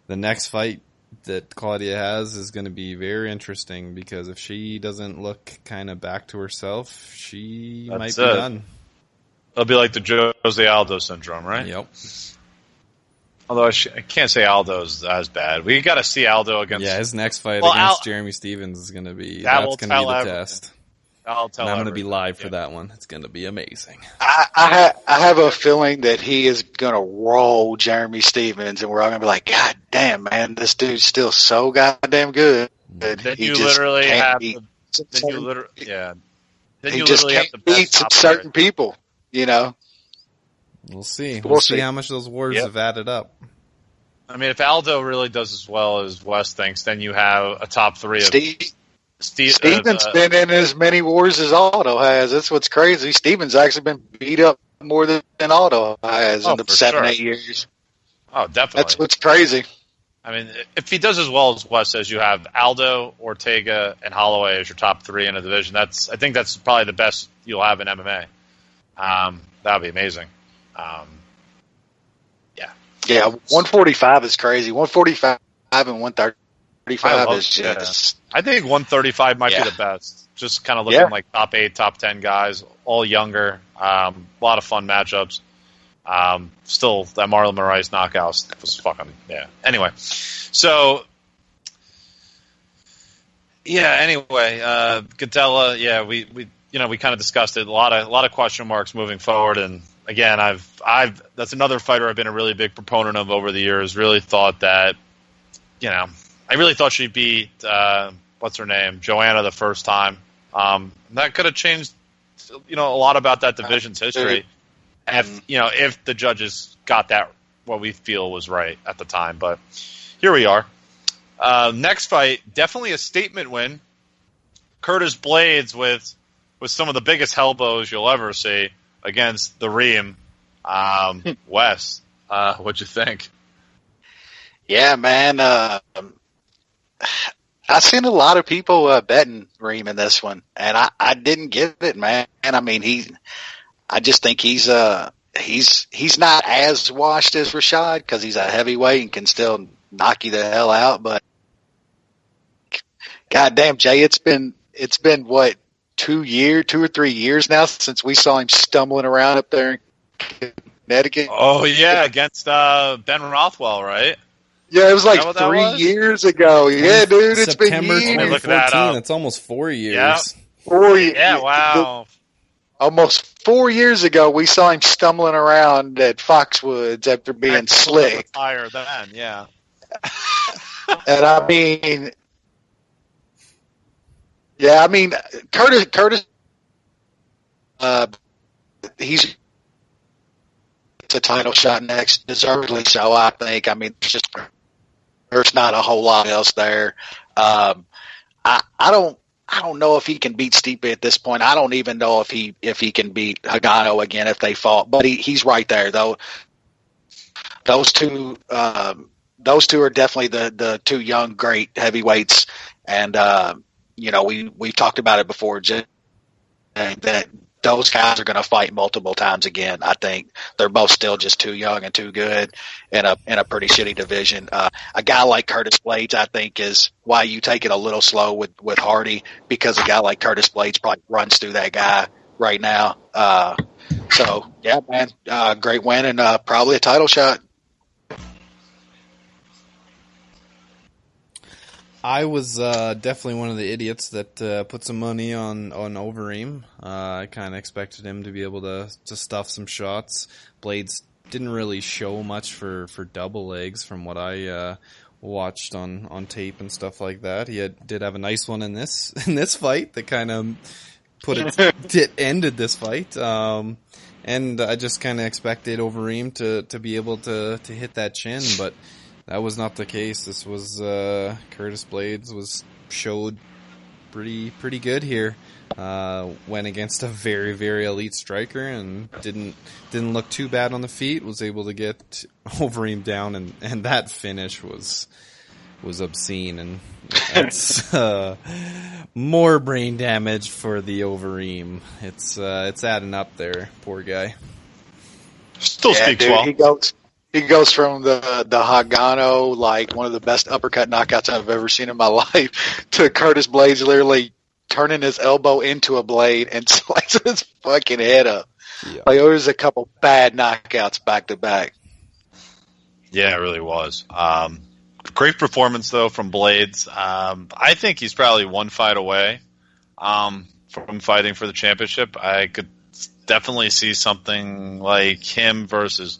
The next fight that Claudia has is going to be very interesting because if she doesn't look kind of back to herself, she might be done. It'll be like the Jose Aldo syndrome, right? Yep. Although I can't say Aldo's as bad. We got to see Aldo against. Yeah, his next fight against Jeremy Stevens is going to be the test. I'll tell. I'm going to be live for that one. It's going to be amazing. I have a feeling that he is going to roll Jeremy Stevens, and we're all going to be like, God damn, man, this dude's still so goddamn good. Then He you just literally can't have beat to, then you literally yeah. Then he you just literally have can't the beat best top certain three. people. You know, We'll see. We'll See see. how much those wars Yep. have added up. I mean, if Aldo really does as well as Wes thinks, then you have a top three of Steven's been in as many wars as Aldo has. That's what's crazy. Steven's actually been beat up more than Aldo has in the for 7-8 sure. years. Oh, definitely. That's what's crazy. I mean, if he does as well as Wes says, you have Aldo, Ortega, and Holloway as your top three in a division. I think that's probably the best you'll have in MMA. That would be amazing. Yeah, 145 is crazy. 145 and 135 is just. I think 135 might Yeah. be the best. Just kind of looking like top 8, top 10 guys, all younger. A lot of fun matchups. Still, that Marlon Moraes knockout was fucking Anyway, so Gatella, we kind of discussed it. A lot of question marks moving forward, and again, that's another fighter I've been a really big proponent of over the years. Really thought that, I really thought she beat what's her name, Joanna, the first time. That could have changed, a lot about that division's history. If the judges got that what we feel was right at the time, but here we are. Next fight, definitely a statement win. Curtis Blades with some of the biggest elbows you'll ever see against the Reem. Wes, what'd you think? Yeah, man. I've seen a lot of people betting Reem in this one, and I didn't get it, man. I mean, I just think he's not as washed as Rashad because he's a heavyweight and can still knock you the hell out. But goddamn, Jay, it's been what, 2 or 3 years now since we saw him stumbling around up there in Connecticut. Oh yeah, against Ben Rothwell, right? Yeah, it was like 3 years ago. Yeah, dude, it's September been years. 2014. That's almost 4 years. Yeah. 4 years. Yeah, wow. Almost 4 years ago, we saw him stumbling around at Foxwoods after being slick. Higher then, yeah. And I mean, Curtis, he's a title shot next, deservedly so. I think. I mean, there's not a whole lot else there. I don't know if he can beat Stipe at this point. I don't even know if he can beat Hagano again if they fought. But he's right there though. Those two are definitely the two young great heavyweights, and we've talked about it before. That those guys are going to fight multiple times again. I think they're both still just too young and too good in a pretty shitty division. A guy like Curtis Blades, I think, is why you take it a little slow with Hardy, because a guy like Curtis Blades probably runs through that guy right now. So yeah, man, great win and probably a title shot. I was definitely one of the idiots that put some money on Overeem. I kind of expected him to be able to stuff some shots. Blades didn't really show much for double legs from what I watched on tape and stuff like that. He did have a nice one in this fight that kind of ended this fight. And I just kind of expected Overeem to be able to hit that chin, but that was not the case. This was Curtis Blades showed pretty good here. Went against a very, very elite striker and didn't look too bad on the feet. Was able to get Overeem down, and that finish was obscene, and that's more brain damage for the Overeem. It's adding up there, poor guy. Still speaks well. He goes from the Hagano, like one of the best uppercut knockouts I've ever seen in my life, to Curtis Blades literally turning his elbow into a blade and slicing his fucking head up. Yeah. Like, there was a couple bad knockouts back to back. Yeah, it really was. Great performance though from Blades. I think he's probably one fight away from fighting for the championship. I could definitely see something like him versus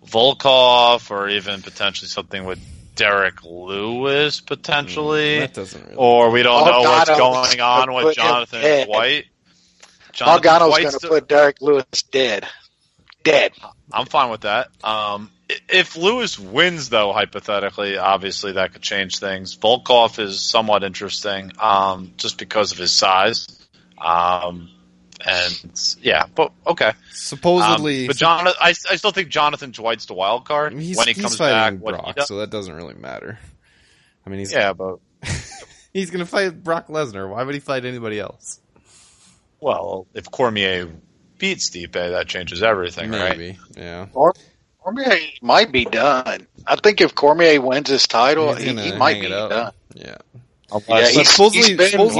Volkov, or even potentially something with Derek Lewis potentially, that doesn't really or we don't know what's Gargano's going on with Jonathan dead. Dwight. Gargano's going to put Derek Lewis dead. I'm fine with that. If Lewis wins, though, hypothetically, obviously that could change things. Volkov is somewhat interesting, just because of his size. And yeah, but okay. Supposedly, but I still think Jonathan Dwight's the wild card when he comes back. Brock, so that doesn't really matter. I mean, but he's going to fight Brock Lesnar. Why would he fight anybody else? Well, if Cormier beats Stipe, that changes everything, Maybe, right? Yeah. Cormier might be done. I think if Cormier wins his title, he might be done. Yeah. He's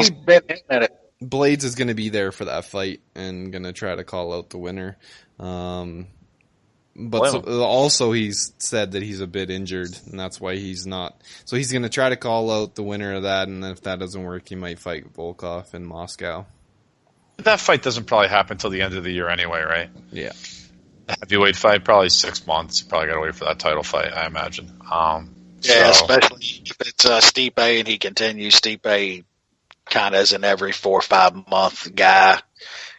been in it. Blades is going to be there for that fight and going to try to call out the winner. But also he's said that he's a bit injured, and that's why he's not. So he's going to try to call out the winner of that, and then if that doesn't work, he might fight Volkov in Moscow. That fight doesn't probably happen until the end of the year anyway, right? Yeah. The heavyweight fight, probably 6 months. You probably got to wait for that title fight, I imagine. Especially if it's Stipe and he continues. Stipe kind of is an every 4 or 5 month guy.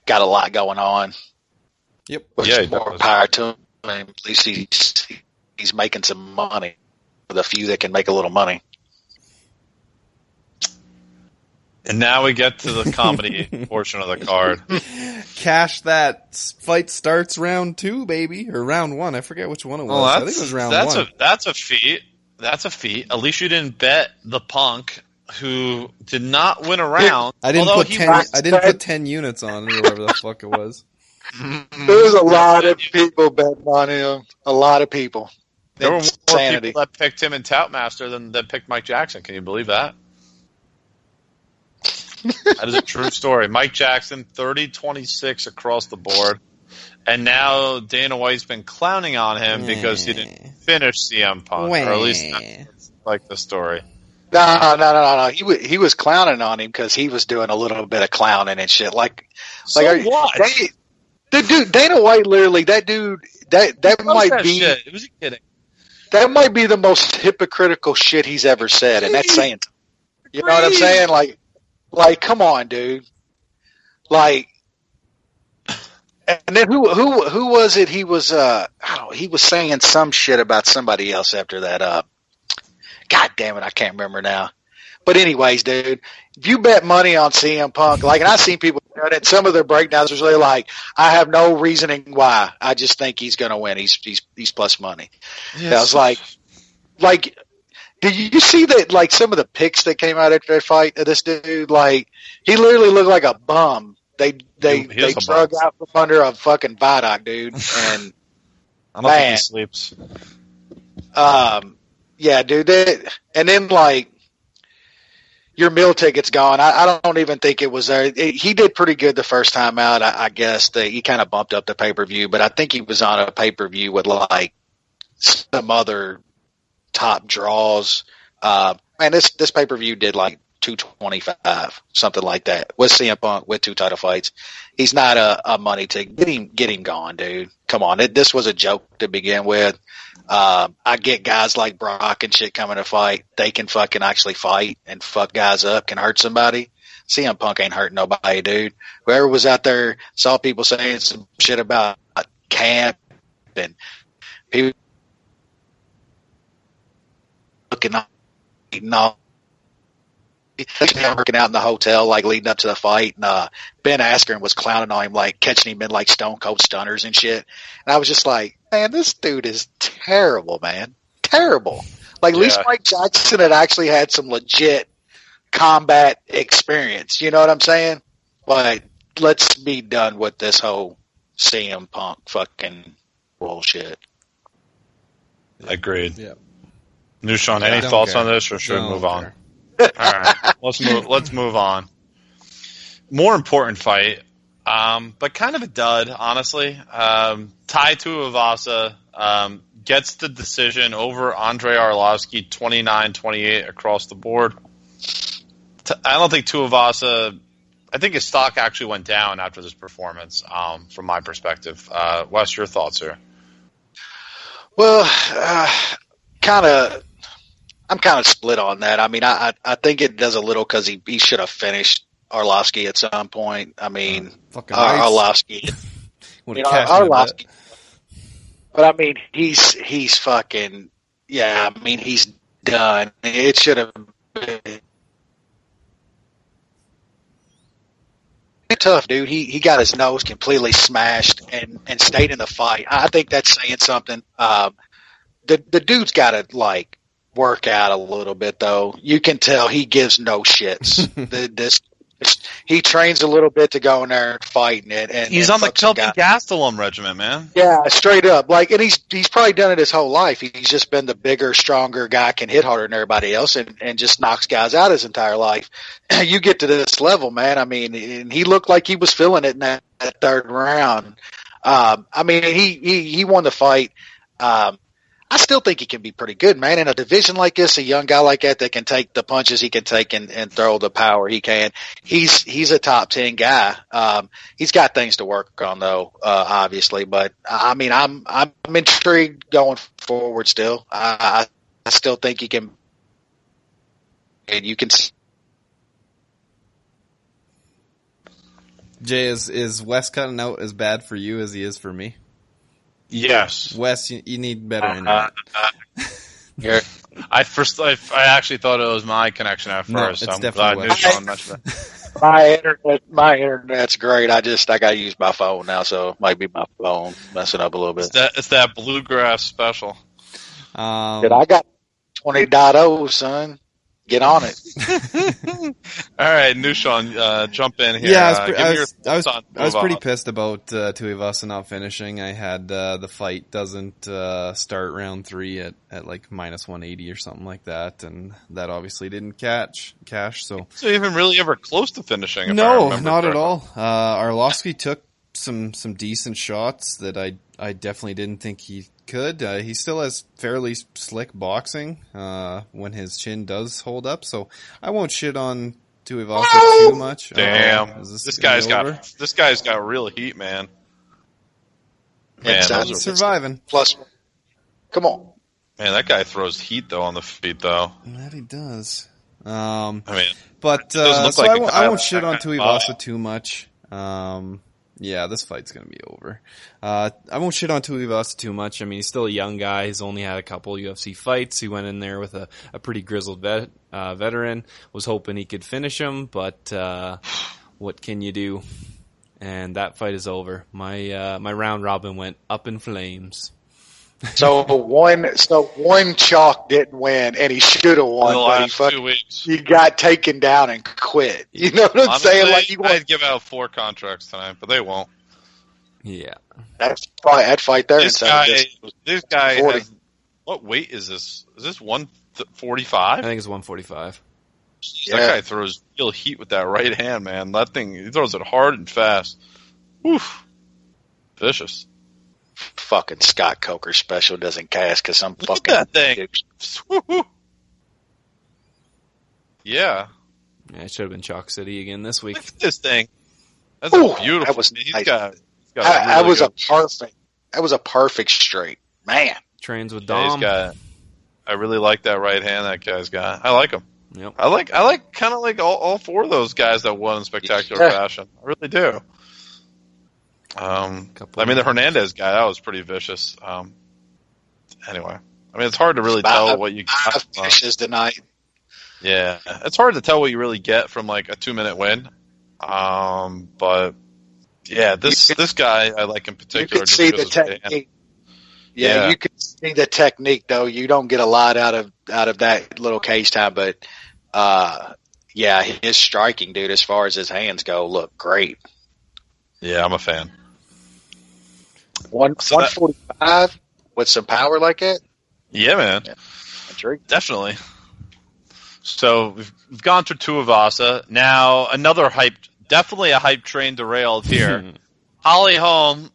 Got a lot going on. Yep. Which is more power to him. At least he's making some money. For the few that can make a little money. And now we get to the comedy portion of the card. Cash that fight starts round 2, baby, or round 1. I forget which one it was. I think it was round 1. That's a feat. That's a feat. At least you didn't bet the Punk, who did not win a round. I didn't put 10 units on it, or whatever the fuck it was. There's a lot of people betting on him. A lot of people. There were more people that picked him in Toutmaster than picked Mike Jackson. Can you believe that? That is a true story. Mike Jackson, 30-26 across the board. And now Dana White's been clowning on him because he didn't finish CM Punk. Or at least that's like the story. No. He was clowning on him because he was doing a little bit of clowning and shit. What? The dude, Dana White, literally, that dude, that might be. Shit. It was kidding. That might be the most hypocritical shit he's ever said, and that's saying. You know what I'm saying? Like, come on, dude. Like, and then who was it? He was he was saying some shit about somebody else after that. God damn it, I can't remember now. But anyways, dude, if you bet money on CM Punk, and I've seen people doing it, some of their breakdowns are really like, I have no reasoning why. I just think he's gonna win. He's plus money. Yes. I was like, did you see that? Like some of the pics that came out after that fight of this dude, like he literally looked like a bum. They drug out from under a fucking viaduct, dude. And I don't think he sleeps. Yeah, dude. And then like your meal ticket's gone. I don't even think it was there. He did pretty good the first time out. I guess he kind of bumped up the pay-per-view, but I think he was on a pay-per-view with like some other top draws. Man, this pay-per-view did like $225, something like that, with CM Punk with 2 title fights. He's not a money ticket. Get him gone, dude. Come on. This was a joke to begin with. I get guys like Brock and shit coming to fight. They can fucking actually fight and fuck guys up, can hurt somebody. CM Punk ain't hurting nobody, dude. Whoever was out there saw people saying some shit about camp and people looking up, eating all. Working out in the hotel, like leading up to the fight, and Ben Askren was clowning on him, like catching him in like stone cold stunners and shit. And I was just like, man, this dude is terrible, man, terrible. Like at least Mike Jackson had actually had some legit combat experience. You know what I'm saying? But let's be done with this whole CM Punk fucking bullshit. Agreed. Yeah. Nushan, any thoughts on this, or should we move on? All right, let's move on. More important fight, but kind of a dud, honestly. Tai Tuivasa gets the decision over Andrei Arlovsky, 29-28 across the board. I don't think Tuivasa. I think his stock actually went down after this performance, from my perspective. Wes, your thoughts here? Well, kind of. I'm kind of split on that. I mean, I think it does a little because he should have finished Arlovsky at some point. I mean, fucking right. Arlovsky. Arlovsky. But I mean, he's fucking, yeah, I mean, he's done. It should have been tough, dude. He got his nose completely smashed and stayed in the fight. I think that's saying something. The dude's got to, like, work out a little bit, though. You can tell he gives no shits. He trains a little bit to go in there and fight, and he's on the Kelvin Gastelum regiment, man. Yeah, straight up. Like, and he's probably done it his whole life. He's just been the bigger, stronger guy, can hit harder than everybody else, and just knocks guys out his entire life. You get to this level, man. I mean, and he looked like he was feeling it in that third round. I mean, he won the fight. I still think he can be pretty good, man. In a division like this, a young guy like that can take the punches he can take and throw the power he can. He's a top 10 guy. He's got things to work on, though, obviously. But I mean, I'm intrigued going forward. Still, I still think he can. And you can. Jay, is Wes cutting out as bad for you as he is for me? Yes, Wes, you need better internet. I actually thought it was my connection at first. No, it's I'm definitely glad Sean mentioned that. My internet's great. I gotta use my phone now, so it might be my phone messing up a little bit. It's that bluegrass special. I got 20.0, son. Get on it. All right, Nushan, jump in here. Yeah, I was pretty pissed about Tuivasa not finishing. I had the fight doesn't start round 3 at like minus 180 or something like that, and that obviously didn't cash. So even really ever close to finishing? No, not at all. Arlovsky took some decent shots that I definitely didn't think he could. He still has fairly slick boxing when his chin does hold up, so I won't shit on Tuivasa too much. Damn, this guy's got real heat, man. He's surviving. Plus, come on, man, that guy throws heat though on the feet, though. That he does. I mean, but so I won't shit on Tuivasa too much. Yeah, this fight's going to be over. I won't shit on Tuivasa too much. I mean, he's still a young guy. He's only had a couple UFC fights. He went in there with a pretty grizzled veteran. Was hoping he could finish him, but what can you do? And that fight is over. My round robin went up in flames. So one chalk didn't win, and he should have won. But he got taken down and quit. You know what I'm saying? Like I'd give out 4 contracts tonight, but they won't. Yeah, that fight there. This guy has, what weight is this? Is this 145? I think it's 145. Yeah. That guy throws real heat with that right hand, man. That thing, he throws it hard and fast. Oof, vicious. Fucking Scott Coker special doesn't cast because some Look fucking at that thing. Yeah, it should have been Chalk City again this week. Look at this thing. That's a beautiful. That was nice. That was a perfect straight, man. Trains with Dom. I really like that right hand that guy's got. I like him. Yep. I like kind of like all 4 of those guys that won in spectacular fashion. I really do. I mean, the Hernandez guy, that was pretty vicious. Anyway, I mean, it's hard to really tell what you got. Finishes tonight. Yeah, it's hard to tell what you really get from like a 2-minute win. But yeah, this guy I like in particular. You can see the technique. Yeah, you can see the technique though. You don't get a lot out of that little cage time, but yeah, his striking, dude, as far as his hands go, look great. Yeah, I'm a fan. 145 with some power like that? Yeah, man. Yeah. Definitely. So we've gone through Tuivasa. Now another definitely a hype train derailed here. Holly Holm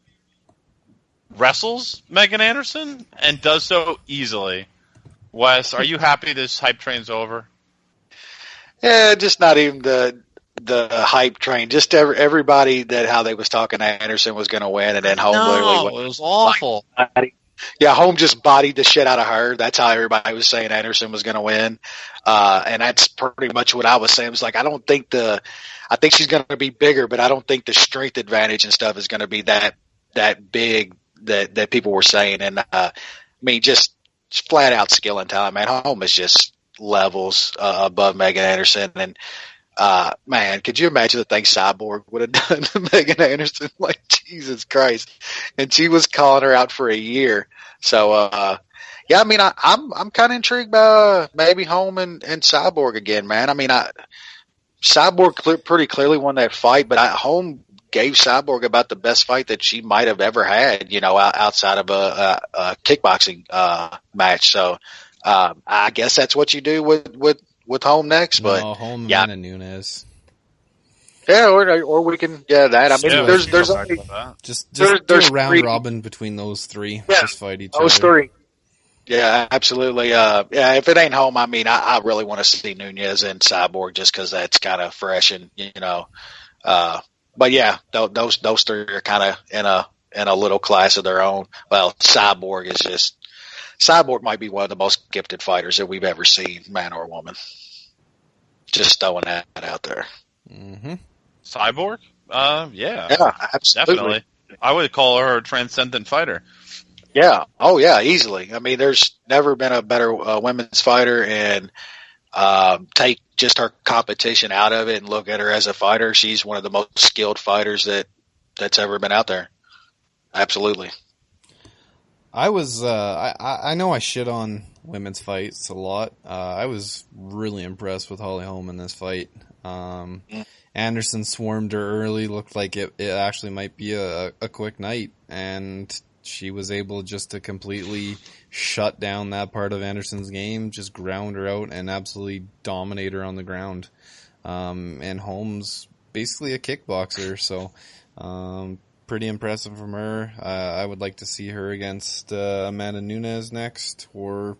wrestles Megan Anderson and does so easily. Wes, are you happy this hype train's over? Yeah, just not even the hype train. Just everybody that how they was talking Anderson was going to win, and then Holm literally went. It was awful. Yeah, Holm just bodied the shit out of her. That's how everybody was saying Anderson was going to win. And that's pretty much what I was saying. It was like, I think she's going to be bigger, but I don't think the strength advantage and stuff is going to be that big that people were saying. And, I mean, just flat out skill and talent, man. Holm is just levels above Megan Anderson. And, man, could you imagine the thing Cyborg would have done to Megan Anderson? Like, Jesus Christ. And she was calling her out for a year. So, yeah, I mean, I'm kind of intrigued by maybe Holm and Cyborg again, man. I mean, Cyborg pretty clearly won that fight, but Holm gave Cyborg about the best fight that she might have ever had, you know, outside of a kickboxing match. So, I guess that's what you do with Holm next, but no, Holm yeah, and Nunes. Yeah, or we can that. I mean, Yeah, there's go only back to that. Just There's do a round three. robin between those three. Yeah, Just fight each those other. three. Yeah, absolutely. Yeah, if it ain't Holm, I mean, I really want to see Nunez and Cyborg just because that's kind of fresh and you know. But yeah, those three are kind of in a little class of their own. Well, Cyborg might be one of the most gifted fighters that we've ever seen, man or woman. Just throwing that out there. Mm-hmm. Cyborg? Yeah. Yeah, absolutely. Definitely. I would call her a transcendent fighter. Yeah. Oh, yeah, easily. I mean, there's never been a better women's fighter, and take just her competition out of it and look at her as a fighter. She's one of the most skilled fighters that's ever been out there. Absolutely. I was, I know I shit on women's fights a lot. I was really impressed with Holly Holm in this fight. Anderson swarmed her early, looked like it actually might be a quick night, and she was able just to completely shut down that part of Anderson's game, just ground her out and absolutely dominate her on the ground. And Holm's basically a kickboxer, so pretty impressive from her. I would like to see her against Amanda Nunes next, or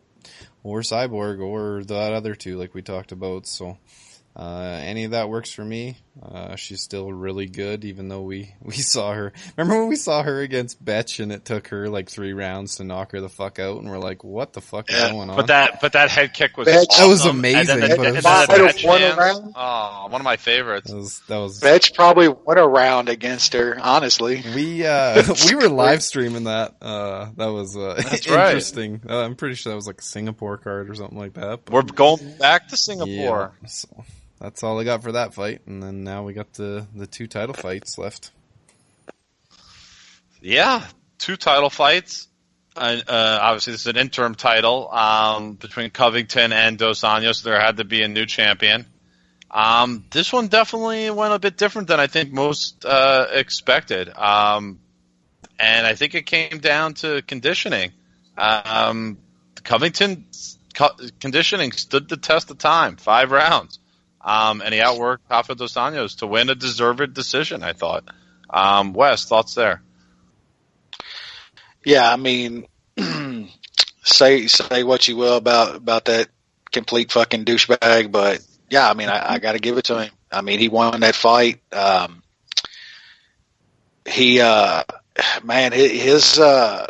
Cyborg, or that other two like we talked about. So any of that works for me. She's still really good, even though we saw her. Remember when we saw her against Betch and it took her like 3 rounds to knock her the fuck out, and we're like, what the fuck is going on? But that head kick was Betch- awesome. That was amazing, And then but it was the just Betch like- hands. Oh, one of my favorites. that was Betch probably went around against her, honestly. we were live streaming that. That was That's right. interesting. I'm pretty sure that was like a Singapore card or something like that. But We're going back to Singapore. yeah, so that's all I got for that fight, and then now we got the 2 title fights left. Yeah, 2 title fights. Obviously, this is an interim title between Covington and Dos Anjos. There had to be a new champion. This one definitely went a bit different than I think most expected. And I think it came down to conditioning. Covington's conditioning stood the test of time, 5 rounds. And he outworked Rafa Dos Anjos to win a deserved decision, I thought. Wes, thoughts there? Yeah, I mean, say what you will about that complete fucking douchebag, but yeah, I mean, I got to give it to him. I mean, he won that fight. Man, his I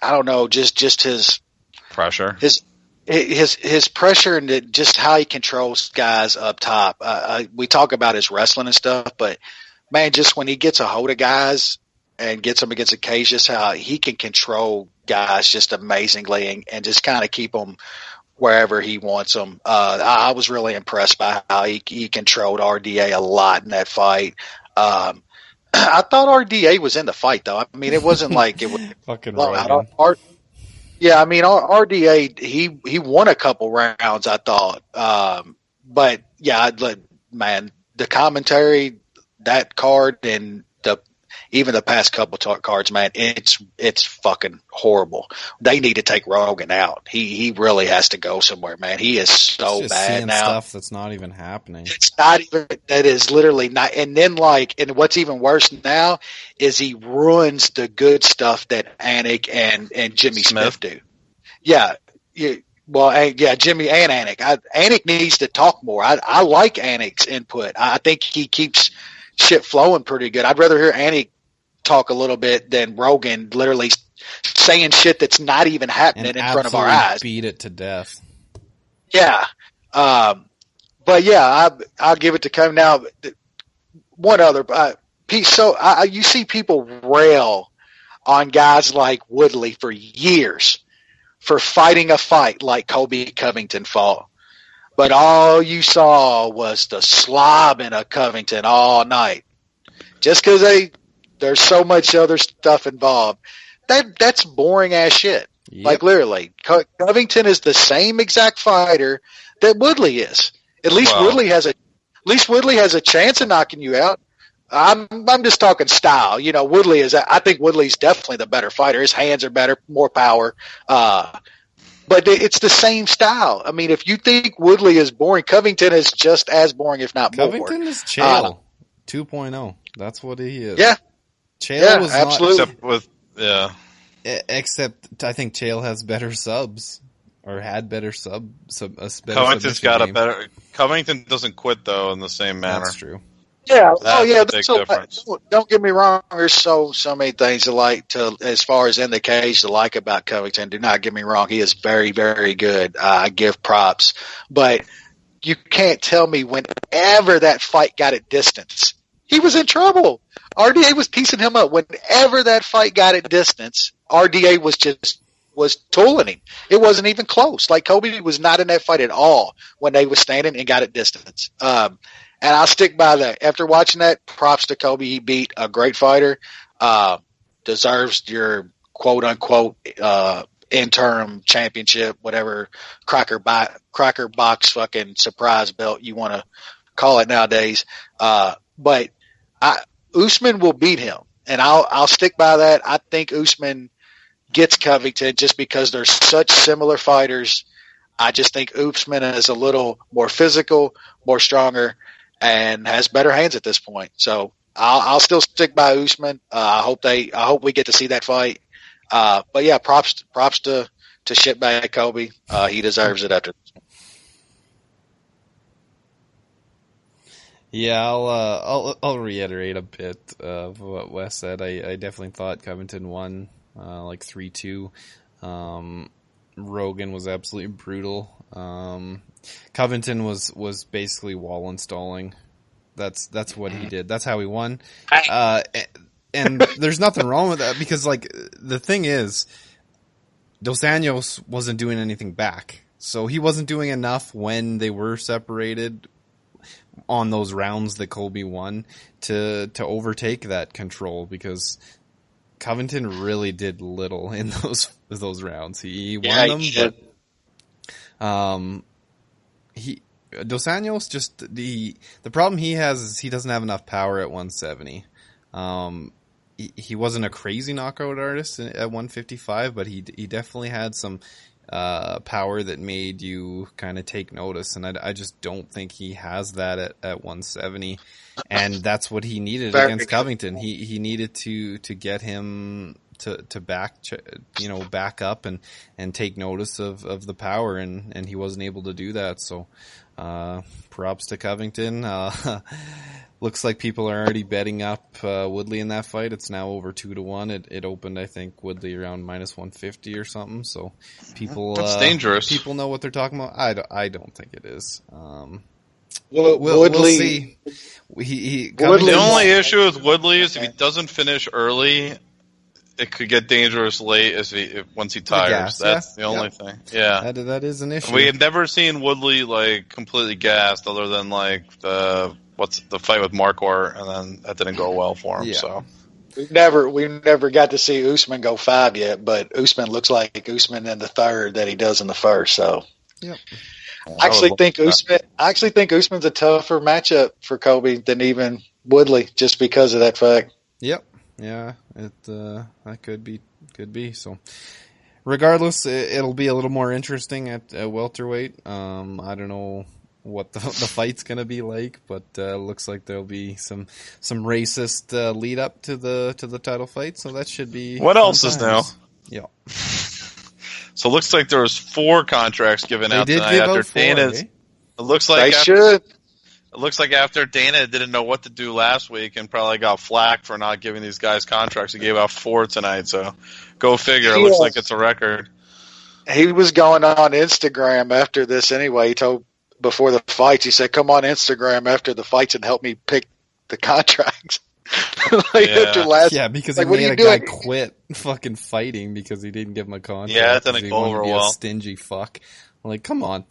don't know, just his Pressure. His pressure and just how he controls guys up top. We talk about his wrestling and stuff, but man, just when he gets a hold of guys and gets them against a cage, just how he can control guys just amazingly and just kind of keep them wherever he wants them. I was really impressed by how he controlled RDA a lot in that fight. I thought RDA was in the fight though. I mean, it wasn't like it was Fucking Rogan. Yeah, I mean, RDA, he won a couple rounds, I thought. But yeah, man, the commentary, that card, and even the past couple cards, man, it's fucking horrible. They need to take Rogan out. He really has to go somewhere, man. He is so just bad seeing now. stuff that's not even happening. It's not even, that is literally not. And then and what's even worse now is he ruins the good stuff that Anik and Jimmy Smith do. Yeah. Jimmy and Anik. Anik needs to talk more. I like Anik's input. I think he keeps shit flowing pretty good. I'd rather hear Anik talk a little bit than Rogan literally saying shit that's not even happening in front of our eyes. Beat it to death. Yeah. But yeah, I'll give it to Covington. Now, one other piece. So you see people rail on guys like Woodley for years for fighting a fight like Colby Covington fought. But all you saw was the slobbing of Covington all night. Just because there's so much other stuff involved. That's boring ass shit. Yep. Like literally, Covington is the same exact fighter that Woodley is. At least Woodley has a chance of knocking you out. I'm just talking style. You know, I think Woodley's definitely the better fighter. His hands are better, more power. But it's the same style. I mean, if you think Woodley is boring, Covington is just as boring, if not more. Covington is Chael 2.0. That's what he is. Yeah. Chael was absolutely. Except I think Chael has better subs. Or had better Covington's got a better. Covington doesn't quit though in the same manner. That's true. Yeah. That's a big difference. Don't get me wrong. There's so many things to like as far as in the cage to like about Covington. Do not get me wrong. He is very, very good. I give props, but you can't tell me whenever that fight got at distance, he was in trouble. RDA was piecing him up. Whenever that fight got at distance, RDA was tooling him. It wasn't even close. Like Kobe was not in that fight at all when they was standing and got at distance. And I'll stick by that. After watching that, props to Kobe. He beat a great fighter. Deserves your quote unquote interim championship, whatever cracker box fucking surprise belt you want to call it nowadays. But Usman will beat him, and I'll stick by that. I think Usman gets Covington just because they're such similar fighters. I just think Usman is a little more physical, more stronger, and has better hands at this point. So I'll still stick by Usman. I hope we get to see that fight. But yeah, props to shitbag Kobe. He deserves it after this one. Yeah, I'll reiterate a bit of what Wes said. I definitely thought Covington won like 3-2. Rogan was absolutely brutal. Covington was basically wall installing. That's what he did. That's how he won. And there's nothing wrong with that because like the thing is, Dos Anjos wasn't doing anything back. So he wasn't doing enough when they were separated on those rounds that Colby won to overtake that control because Covington really did little in those rounds. He won them, but Dos Anjos just the problem he has is he doesn't have enough power at 170. He wasn't a crazy knockout artist at 155, but he definitely had some power that made you kind of take notice, and I just don't think he has that at 170, and that's what he needed against Covington. He needed to get him to back up and take notice of the power, and he wasn't able to do that. So props to Covington. Looks like people are already betting up Woodley in that fight. It's now over 2-1. It opened, I think, Woodley around -150 or something. So people, that's dangerous. People know what they're talking about. I don't think it is. We'll see. The only issue with Woodley is if he doesn't finish early, it could get dangerous late once he tires. That's the only thing. Yeah, that is an issue. We had never seen Woodley like completely gassed, other than like the fight with Marquardt, and then that didn't go well for him. Yeah. So we've never got to see Usman go 5 yet, but Usman looks like Usman in the third that he does in the first. So yep. I actually think Usman's a tougher matchup for Kobe than even Woodley, just because of that fact. Yep. Yeah, that could be. So, regardless, it'll be a little more interesting at welterweight. I don't know what the fight's gonna be like, but looks like there'll be some racist lead up to the title fight. So that should be. What else is new? Yeah. So it looks like there was 4 contracts given out tonight after Dana's. Eh? It looks like they should. It looks like after Dana didn't know what to do last week and probably got flack for not giving these guys contracts, he gave out 4 tonight. So go figure. It looks like it's a record. He was going on Instagram after this anyway. He told before the fights, he said, "Come on Instagram after the fights and help me pick the contracts." After last, because he made a guy quit fucking fighting because he didn't give him a contract. Yeah, that didn't go over well. A stingy fuck. Like, come on.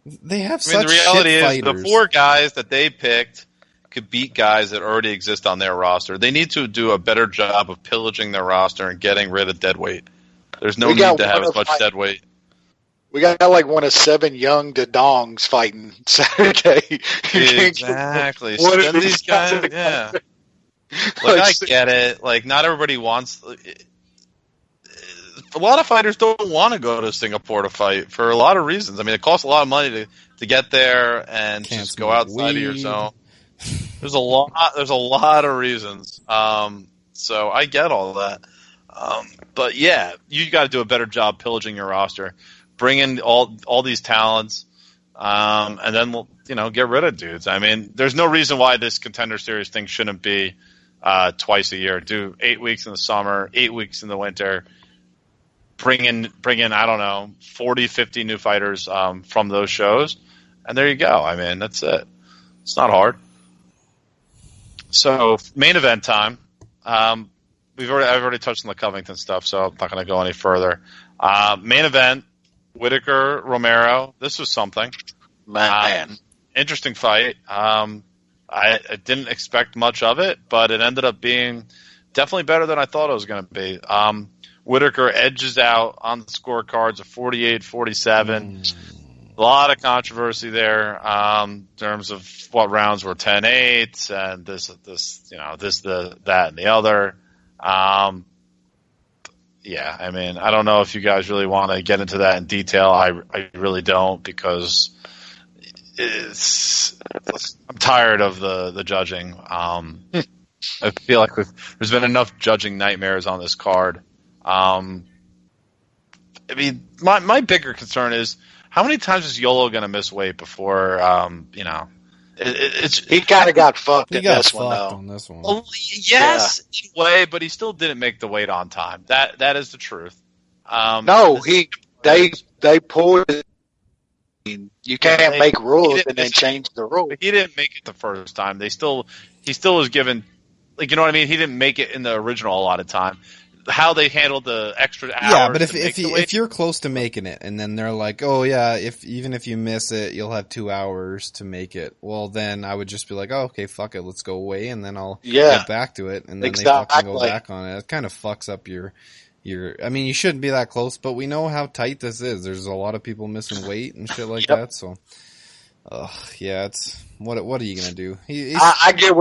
They have the reality is the 4 guys that they picked could beat guys that already exist on their roster. They need to do a better job of pillaging their roster and getting rid of dead weight. There's no need to have as much dead weight. We got like one of 7 young Dadongs fighting Saturday. Exactly. So then these guys, yeah. Like, I get it. Like, not everybody wants. A lot of fighters don't want to go to Singapore to fight for a lot of reasons. I mean, it costs a lot of money to get there and just go outside of your zone. There's a lot of reasons. So I get all that. But yeah, you got to do a better job pillaging your roster. Bring in all these talents, and then get rid of dudes. I mean, there's no reason why this Contender Series thing shouldn't be twice a year. Do 8 weeks in the summer, 8 weeks in the winter. Bring in I don't know 40, 50 new fighters from those shows, and there you go. I mean, that's it. It's not hard. So main event time. I've already touched on the Covington stuff, so I'm not going to go any further. Main event. Whitaker, Romero. This was something. Man. Interesting fight. I didn't expect much of it, but it ended up being definitely better than I thought it was going to be. Whitaker edges out on the scorecards of 48-47. A lot of controversy there in terms of what rounds were 10-8 and this, that, and the other. Yeah, I mean, I don't know if you guys really want to get into that in detail. I really don't because I'm tired of the judging. I feel like there's been enough judging nightmares on this card. I mean, my bigger concern is how many times is Yolo going to miss weight before, he kind of got fucked in this one, though. On this one. Well, yes, in a way, but he still didn't make the weight on time. That is the truth. No, they pulled it. You can't make rules and then change the rule. He didn't make it the first time. He still was given, like, you know what I mean? He didn't make it in the original a lot of time. How they handled the extra hours. Yeah, but if you're close to making it, and then they're like, oh yeah, even if you miss it, you'll have 2 hours to make it. Well, then I would just be like, oh, okay, fuck it, let's go away, and then I'll get back to it, and then they fucking go back on it. It kind of fucks up your. I mean, you shouldn't be that close, but we know how tight this is. There's a lot of people missing weight and shit like that. So, yeah, it's. What are you gonna do? I get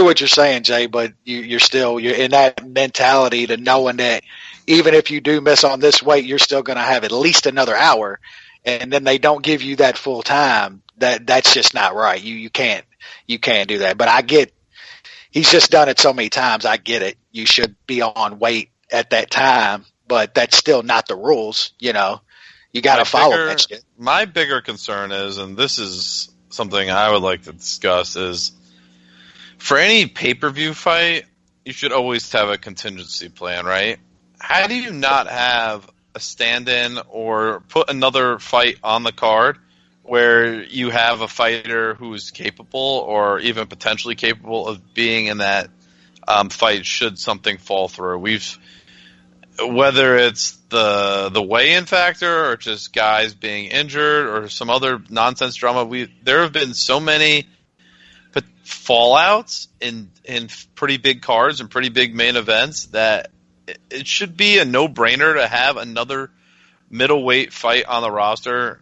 what you're saying, Jay, but you're in that mentality to knowing that even if you do miss on this weight, you're still gonna have at least another hour, and then they don't give you that full time. That's just not right. You can't do that. But I get he's just done it so many times. I get it. You should be on weight at that time, but that's still not the rules. You got to follow that shit. My bigger concern is, and this is something I would like to discuss, is for any pay-per-view fight, you should always have a contingency plan, right? How do you not have a stand-in or put another fight on the card where you have a fighter who's capable or even potentially capable of being in that fight should something fall through? Whether it's the weigh-in factor or just guys being injured or some other nonsense drama, there have been so many fallouts in pretty big cards and pretty big main events that it should be a no-brainer to have another middleweight fight on the roster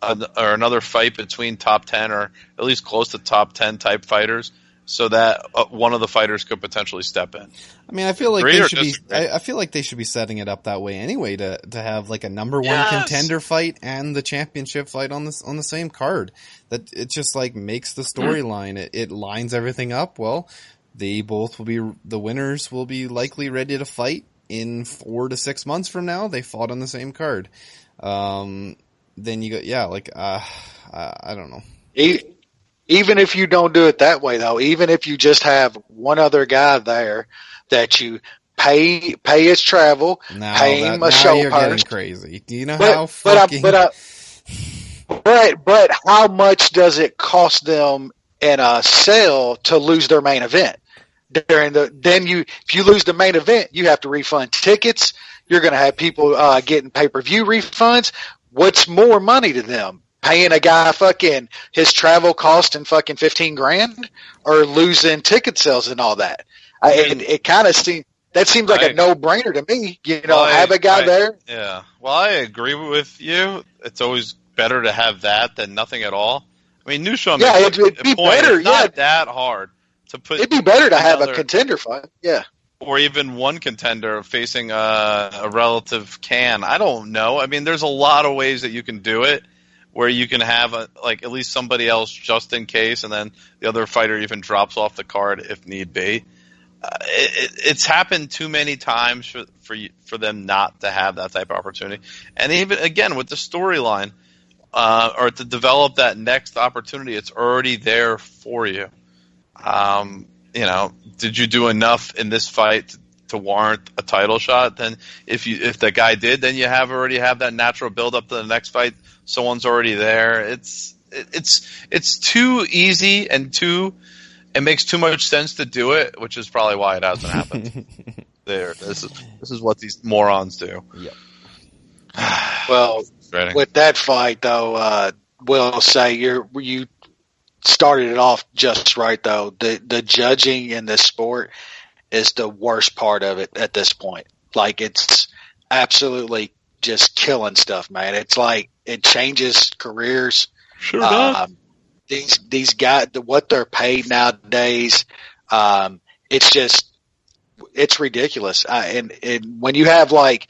or another fight between top 10 or at least close to top 10 type fighters, so that one of the fighters could potentially step in. I mean, I feel like they should be. I feel like they should be setting it up that way anyway to have like a number one contender fight and the championship fight on the same card. That it just like makes the storyline. It lines everything up. Well, the winners will be likely ready to fight in 4 to 6 months from now. They fought on the same card. Then you go, I don't know. Even if you don't do it that way, though, even if you just have one other guy there that you pay his travel, pay him a show you're purse. getting crazy. Do you know how fucking... But how much does it cost them in a sale to lose their main event? If you lose the main event, you have to refund tickets. You're going to have people getting pay-per-view refunds. What's more money to them? Paying a guy fucking his travel cost and fucking $15,000, or losing ticket sales and all that? It kind of seems like a no-brainer to me. Have a guy there. Yeah. Well, I agree with you. It's always better to have that than nothing at all. I mean, Newsham. Yeah, it'd be better. It's not that hard to put. It'd be better to have a contender fight. Yeah. Or even one contender facing a relative can. I don't know. I mean, there's a lot of ways that you can do it, where you can have at least somebody else just in case, and then the other fighter even drops off the card if need be. It's happened too many times for them not to have that type of opportunity. And even again with the storyline, or to develop that next opportunity, it's already there for you. Did you do enough in this fight to warrant a title shot? Then if the guy did, then you already have that natural build up to the next fight. Someone's already there. It's too easy and it makes too much sense to do it, which is probably why it hasn't happened. This is what these morons do. Yep. Well, with that fight though, we'll say you started it off just right though. The judging in this sport is the worst part of it at this point. Like, it's absolutely just killing stuff, man. It's like it changes careers. Sure does. These guys, what they're paid nowadays, it's ridiculous. And when you have like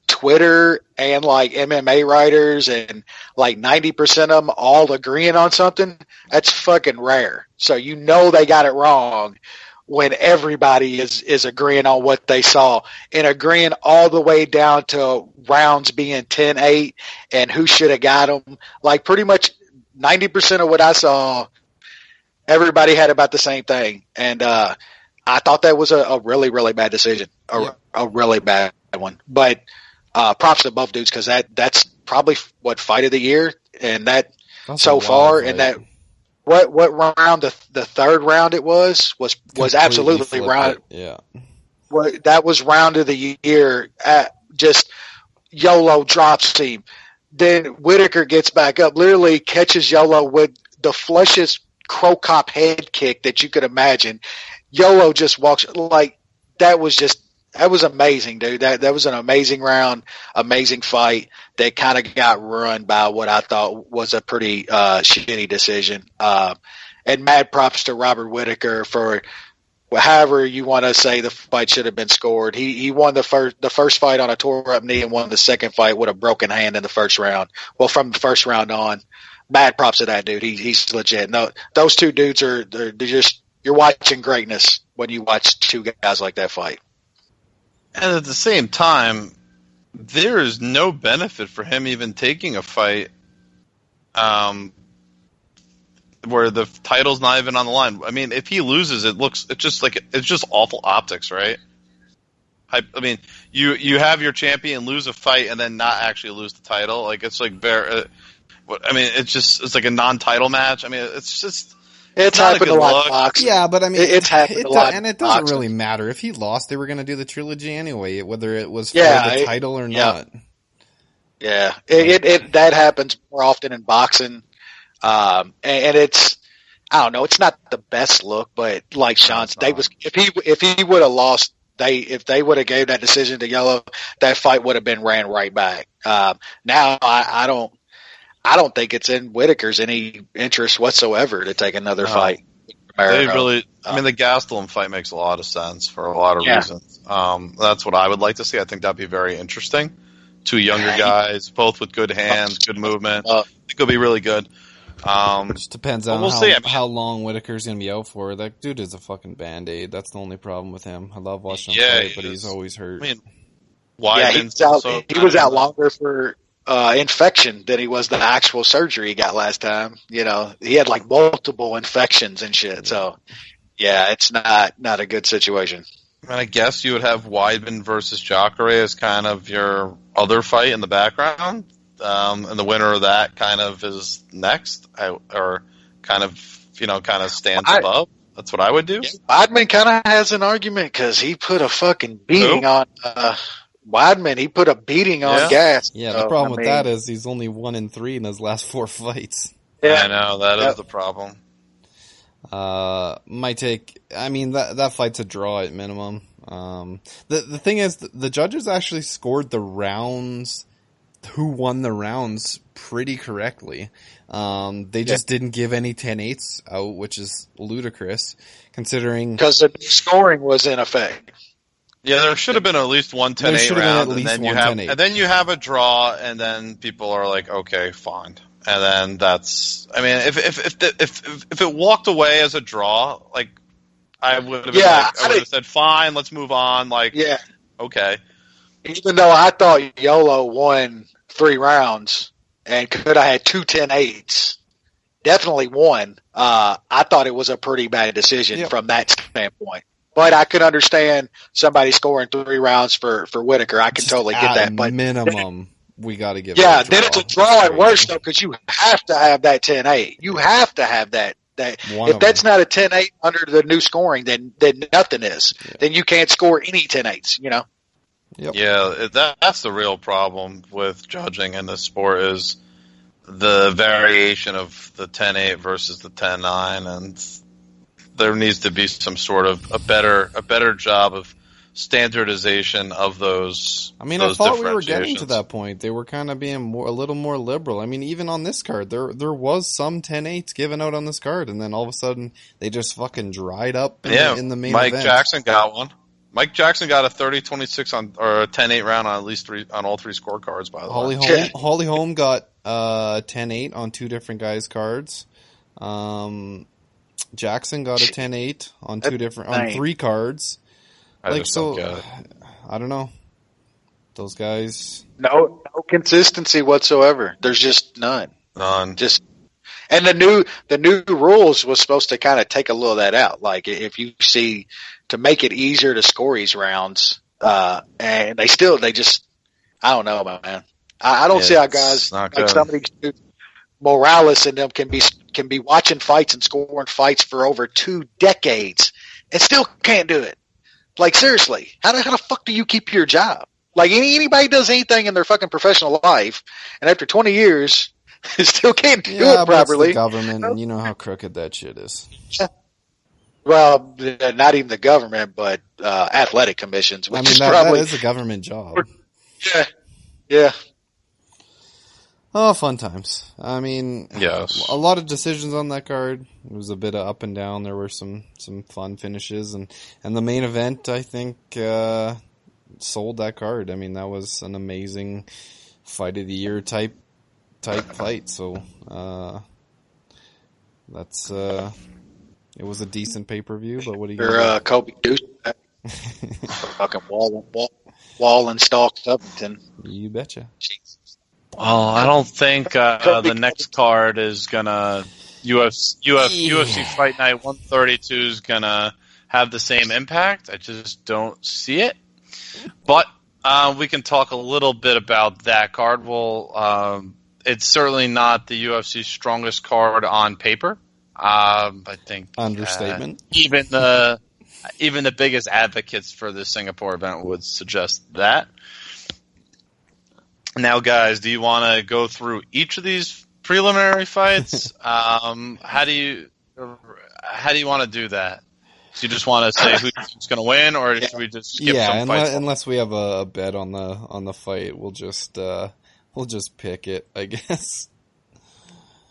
Twitter and like MMA writers and like 90% of them all agreeing on something, that's fucking rare. So they got it wrong when everybody is agreeing on what they saw, and agreeing all the way down to rounds being 10-8 and who should have got them. Like, pretty much 90% of what I saw, everybody had about the same thing. And I thought that was a really, really bad decision, a really bad one. But props to both dudes, because that's probably what fight of the year, and that's so far. And that what round, the third round it was absolutely round. Yeah, that was round of the year. Just YOLO drops him. Then Whitaker gets back up, literally catches YOLO with the flushest crow cop head kick that you could imagine. YOLO just walks like that was amazing, dude. That was an amazing round, amazing fight that kind of got ruined by what I thought was a pretty shitty decision. And mad props to Robert Whitaker for however you want to say the fight should have been scored. He won the first fight on a tore up knee and won the second fight with a broken hand in the first round. Well, from the first round on, mad props to that dude. He's legit. No, those two dudes they're just, you're watching greatness when you watch two guys like that fight. And at the same time, there is no benefit for him even taking a fight where the title's not even on the line. I mean, if he loses, it's just awful optics, right? I mean, you have your champion lose a fight and then not actually lose the title. Like, it's like it's like a non-title match. I mean, it's happened a lot in boxing. Yeah, but I mean, it's happened a lot. And it doesn't really matter. If he lost, they were going to do the trilogy anyway, whether it was for the title or not. Yeah, that happens more often in boxing. And it's, I don't know, it's not the best look, but like Sean, if he would have lost, if they would have gave that decision to YOLO, that fight would have been ran right back. Now I don't think it's in Whitaker's any interest whatsoever to take another fight. They really, I mean, the Gastelum fight makes a lot of sense for a lot of reasons. That's what I would like to see. I think that'd be very interesting. Two younger guys, both with good hands, good movement. I think it'll be really good. It just depends on how long Whitaker's going to be out for. That dude is a fucking Band-Aid. That's the only problem with him. I love watching him fight, but he's always hurt. I mean, he was out longer for infection than he was the actual surgery he got last time. You know, he had like multiple infections and shit. So, yeah, it's not a good situation. And I guess you would have Weidman versus Jacare as kind of your other fight in the background. And the winner of that kind of is next, or kind of stands above. That's what I would do. Yeah, Weidman kind of has an argument because he put a fucking beating on Weidman. He put a beating on Gas. Yeah, the problem with that is he's only 1-3 in his last 4 fights. Yeah, I know that is the problem. My take, I mean, that fight's a draw at minimum. The thing is, the judges actually scored the rounds, who won the rounds, pretty correctly. They just didn't give any 10-8s out, which is ludicrous, considering... Because the scoring was in effect. Yeah, there should have been at least one 10-8 round, and then you have a draw, and then people are like, okay, fine. And then that's, I mean, if it walked away as a draw, like, I would have said, fine, let's move on. Like, okay. Even though I thought Yolo won 3 rounds and could have had 2 10-8s, definitely won. I thought it was a pretty bad decision from that standpoint. But I could understand somebody scoring 3 rounds for Whitaker. I can totally get that. But minimum, we got to give. Yeah, then it's a draw at worst though, because you have to have that 10-8. You have to have that. If that's not a 10-8 under the new scoring, then nothing is. Yeah. Then you can't score any 10-8s. You know. Yep. Yeah, that's the real problem with judging in this sport is the variation of the 10-8 versus the 10-9, and there needs to be some sort of a better job of standardization of those. I mean, I thought we were getting to that point. They were kind of being a little more liberal. I mean, even on this card, there was some 10-8s given out on this card, and then all of a sudden they just fucking dried up in the main event. Mike Jackson got one. Mike Jackson got a 30-26 or a 10-8 round on at least all 3 scorecards. By the way, Holly Holm got 10-8 on 2 different guys' cards. Jackson got a 10-8 on 3 cards. I don't know. Those guys. No consistency whatsoever. There's just none. And the new rules was supposed to kind of take a little of that out. Like if you see to make it easier to score these rounds, and they just I don't know, man. I don't see how guys like some of these dudes, Morales and them can be watching fights and scoring fights for over 2 decades and still can't do it. Like, seriously, how the fuck do you keep your job? Like, anybody does anything in their fucking professional life, and after 20 years, still can't do it properly. It's the government, and you know how crooked that shit is. Well, not even the government, but athletic commissions. Which that is a government job. Yeah. Oh, fun times. I mean, yes. A lot of decisions on that card. It was a bit of up and down. There were some fun finishes, and the main event, I think, sold that card. I mean, that was an amazing fight of the year type fight. So that's it was a decent pay-per-view. But what do you? Kobe Deuce, fucking wall and stalk Covington. You betcha. Jesus. Well, I don't think the next card is gonna UFC Fight Night 132 is gonna have the same impact. I just don't see it. But we can talk a little bit about that card. Well, it's certainly not the UFC's strongest card on paper. I think understatement. Even the biggest advocates for the Singapore event would suggest that. Now, guys, do you want to go through each of these preliminary fights? How do you want to do that? Do you just want to say who's going to win, or should we just skip some fights? Unless we have a bet on the fight, we'll just pick it, I guess.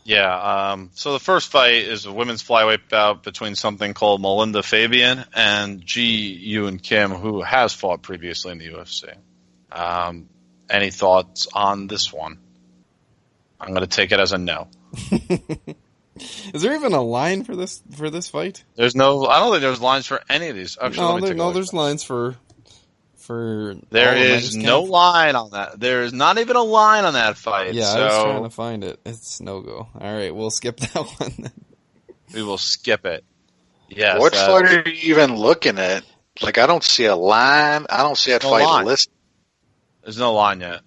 Yeah. So the first fight is a women's flyweight bout between something called Melinda Fabian and Ji Yoon Kim, who has fought previously in the UFC. Any thoughts on this one? I'm going to take it as a no. Is there even a line for this fight? There's no. I don't think there's lines for any of these. Actually, there's lines for for There all is the no line on that. There is not even a line on that fight. Yeah, so I was trying to find it. It's no go. All right, we'll skip that one then. we will skip it. Yes. What fight are you even looking at? Like, I don't see a line. I don't see that fight line. listed. There's no line yet.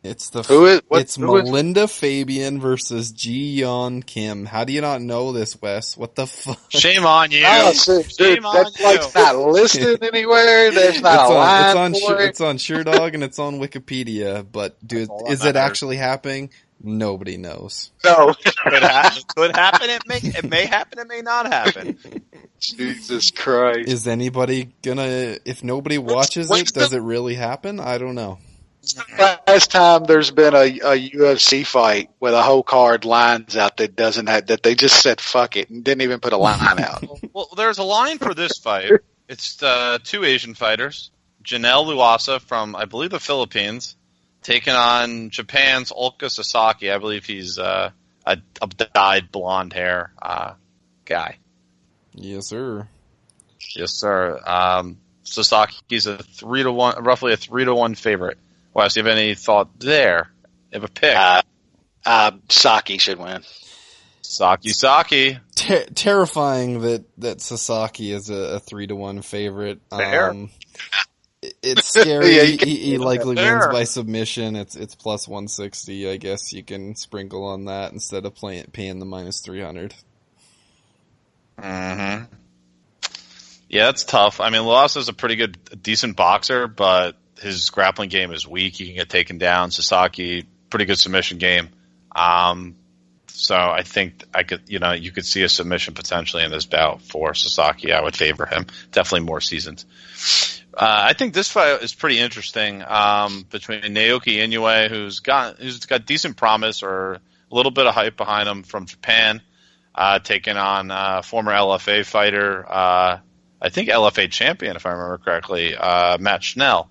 It's the Who is Melinda Fabian versus Ji Yeon Kim. How do you not know this, Wes? What the fuck? Shame on you. Oh, dude, Shame on that fight's not listed anywhere. There's not a line for it. It's on SureDog and it's on Wikipedia. But dude, is it actually happening? Nobody knows. No. Could happen. It may happen. It may not happen. Jesus Christ. Is anybody gonna? If nobody watches it, does it really happen? I don't know. Last time there's been a UFC fight with a whole card lines out that doesn't have, that they just said fuck it and didn't even put a line out. Well, there's a line for this fight. It's two Asian fighters, Janelle Luasa from, I believe, the Philippines, taking on Japan's Ulka Sasaki. I believe he's a dyed blonde hair guy. Yes, sir. Yes, sir. Sasaki's a 3-1, roughly a 3-1 favorite. Wes, do you have any thought there? You have a pick? Saki should win. Saki. Terrifying that Sasaki is a 3-1 favorite. Fair. It's scary. Yeah, he likely Fair. wins by submission. It's plus 160. I guess you can sprinkle on that instead of paying the minus 300. Mm-hmm. Yeah, it's tough. I mean, Luasa is a pretty good, decent boxer, but his grappling game is weak. He can get taken down. Sasaki, pretty good submission game. So I think you could see a submission potentially in this bout for Sasaki. I would favor him. Definitely more seasoned. I think this fight is pretty interesting between Naoki Inoue, who's got decent promise or a little bit of hype behind him from Japan, taking on former LFA fighter, I think LFA champion, if I remember correctly, Matt Schnell.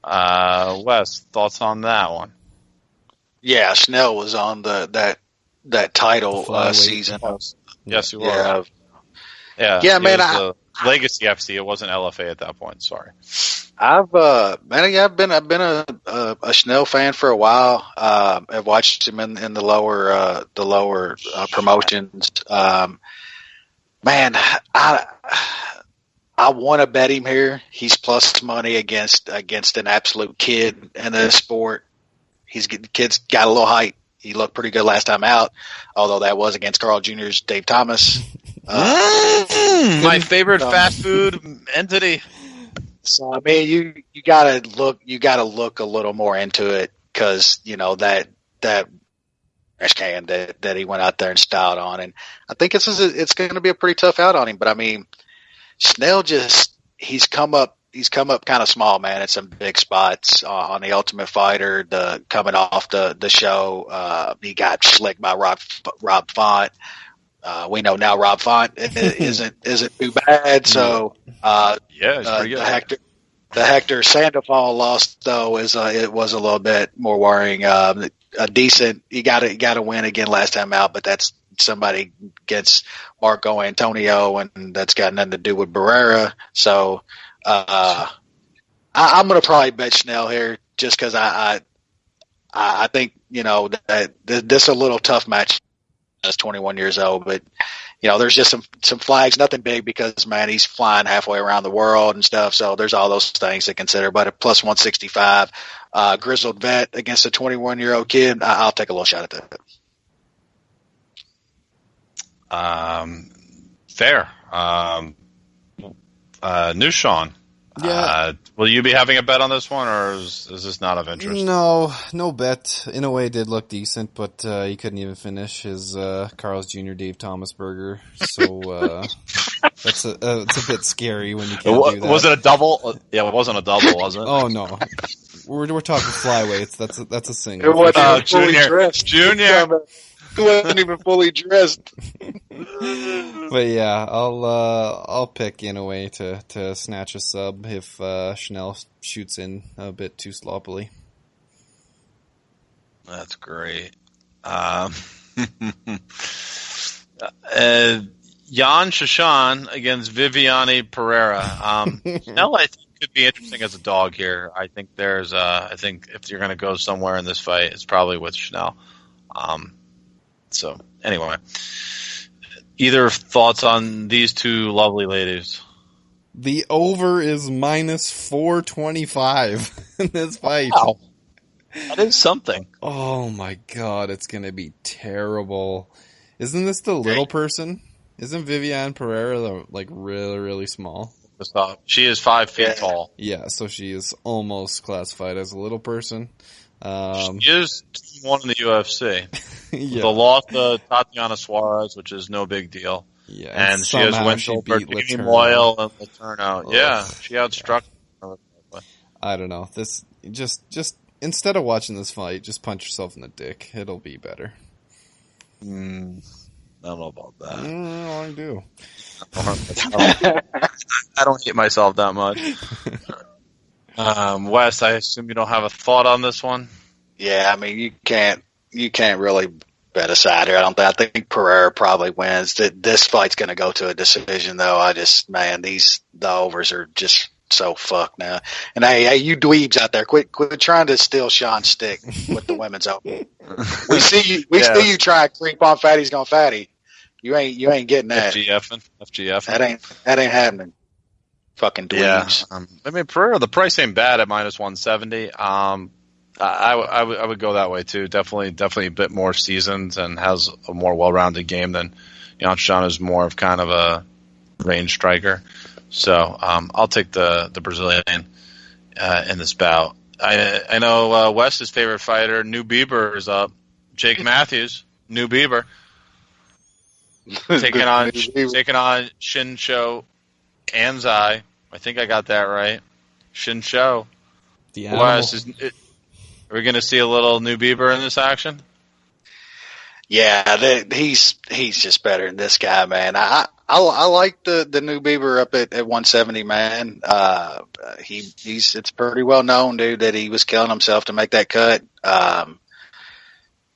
Wes, thoughts on that one? Yeah, Schnell was on that title season. Yes, he was. Yeah, man. Legacy FC. It wasn't LFA at that point. Sorry. I've been a Schnell fan for a while. I've watched him in the lower promotions. Man, I want to bet him here. He's plus money against an absolute kid in the sport. Kid's got a little height. He looked pretty good last time out, although that was against Carl Jr.'s Dave Thomas. My favorite fast food entity. So I mean, you gotta look a little more into it because that trash can that he went out there and styled on, and I think it's going to be a pretty tough out on him. But I mean, Schnell he's come up kind of small, man, at some big spots on the Ultimate Fighter. Coming off the show, he got slicked by Rob Font. We know now Rob Font isn't too bad. So he's pretty good. The Hector Sandoval loss though it was a little bit more worrying. A decent, you got to win again last time out, but that's somebody gets Marco Antonio, and that's got nothing to do with Barrera. So I'm going to probably bet Schnell here just because I think that this is a little tough match. He's 21 years old, but there's just some flags, nothing big because man, he's flying halfway around the world and stuff. So there's all those things to consider. But at plus 165, grizzled vet against a 21-year-old kid, I'll take a little shot at that. Fair. New Sean. Yeah. Will you be having a bet on this one, or is this not of interest? No bet. In a way, did look decent, but he couldn't even finish his Carl's Jr. Dave Thomas burger. So it's a bit scary when you can't do that. Was it a double? Yeah, it wasn't a double, was it? Oh no, we're talking flyweights. That's a single. It wasn't fully Junior. dressed. Junior. He wasn't even fully dressed. But yeah, I'll pick in a way to snatch a sub if Schnell shoots in a bit too sloppily. That's great. Jan Shashan against Viviane Pereira. Schnell, I think, could be interesting as a dog here. I think I think if you're going to go somewhere in this fight, it's probably with Chanel. So anyway, either thoughts on these two lovely ladies? The over is minus 425 in this fight. Wow. That is something. Oh my god, it's going to be terrible. Isn't this the little person? Isn't Viviane Pereira like really, really small? She is 5 feet tall. Yeah, so she is almost classified as a little person. She is 2-1 in the UFC. Yeah. The loss to Tatiana Suarez, and no big deal. Yeah, and she has wins over Team Loyal and Laterno. Yeah, she outstruck her. I don't know. This just instead of watching this fight, just punch yourself in the dick. It'll be better. I don't know about that. I do. I don't hate myself that much. Wes, I assume you don't have a thought on this one? Yeah, I mean, you can't really bet aside here. I think Pereira probably wins. This fight's going to go to a decision, though. The overs are just so fucked now. And hey, you dweebs out there, quit trying to steal Sean's stick with the women's open. We see you try to creep on Fatty's Gone Fatty. You ain't getting that. FGF. That ain't happening. Fucking dweebs. Yeah. I mean, Pereira, the price ain't bad at minus 170. I would go that way too. Definitely a bit more seasoned and has a more well-rounded game than Sean is more of kind of a range striker. So I'll take the Brazilian in this bout. I know Wes's favorite fighter, New Bieber, is up. Jake Matthews, New Bieber, taking on Shinsho Anzai. I think I got that right. Shinsho. Wes, are we going to see a little New Bieber in this action? Yeah, he's just better than this guy, man. I like the New Bieber up at 170, man. It's pretty well known, dude, that he was killing himself to make that cut.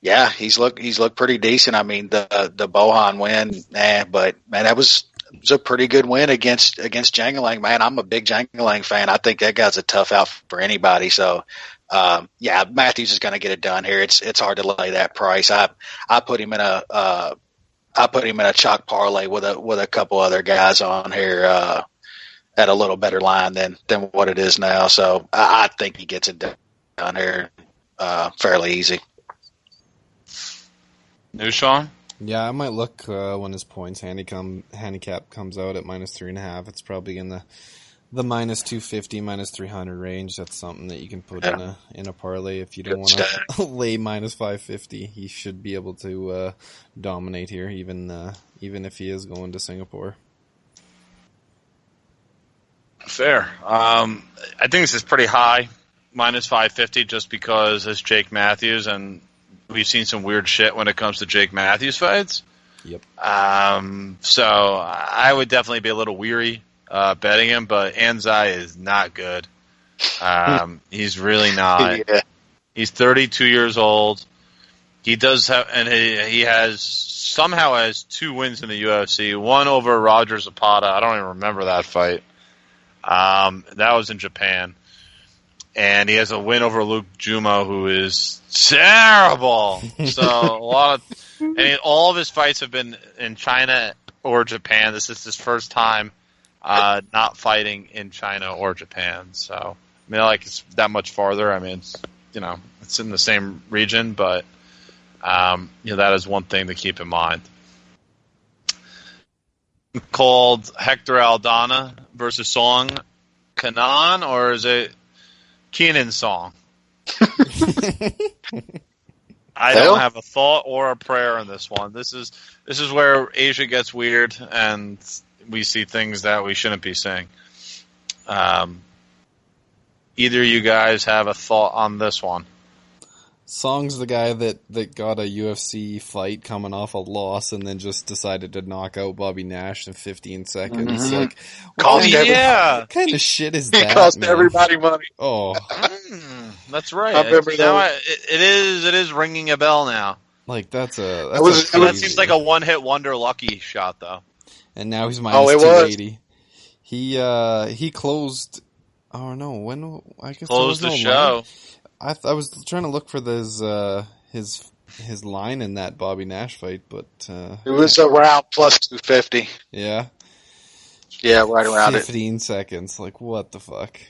Yeah, he's looked pretty decent. I mean, the Bohan win, but man, it was a pretty good win against Jangalang, man. I'm a big Jangalang fan. I think that guy's a tough out for anybody. So, yeah, Matthews is going to get it done here. It's hard to lay that price. I put him in a chalk parlay with a couple other guys on here at a little better line than what it is now. So I think he gets it done here fairly easy. New Sean? Yeah, I might look when his points handicap comes out at minus 3.5. It's probably in the minus 250, minus 300 range. That's something that you can put in a parlay if you don't want to lay minus 550. He should be able to dominate here, even if he is going to Singapore. Fair. I think this is pretty high, minus 550, just because it's Jake Matthews, and we've seen some weird shit when it comes to Jake Matthews fights. Yep. So I would definitely be a little weary betting him, but Anzai is not good. He's really not. Yeah. He's 32 years old. He does have, and he somehow has 2 wins in the UFC. One over Roger Zapata. I don't even remember that fight. That was in Japan. And he has a win over Luke Jumo, who is terrible. So all of his fights have been in China or Japan. This is his first time not fighting in China or Japan. So I mean, it's that much farther. I mean, it's in the same region, but that is one thing to keep in mind. Called Hector Aldana versus Song Kanan, or is it Keenan's Song? I don't have a thought or a prayer in this one. This is where Asia gets weird and we see things that we shouldn't be seeing. Either you guys have a thought on this one? Song's the guy that got a UFC fight coming off a loss and then just decided to knock out Bobby Nash in 15 seconds. Mm-hmm. Like, what kind of shit is that? He cost man? Everybody money. Oh, that's right. I remember it is ringing a bell now. Like that seems like a one-hit wonder lucky shot though. And now he's minus 280. He closed Oh no, when I guess Close there the was no show. line. I was trying to look for his line in that Bobby Nash fight, but It was around plus 250. yeah. Yeah, right around 15 seconds. Like, what the fuck?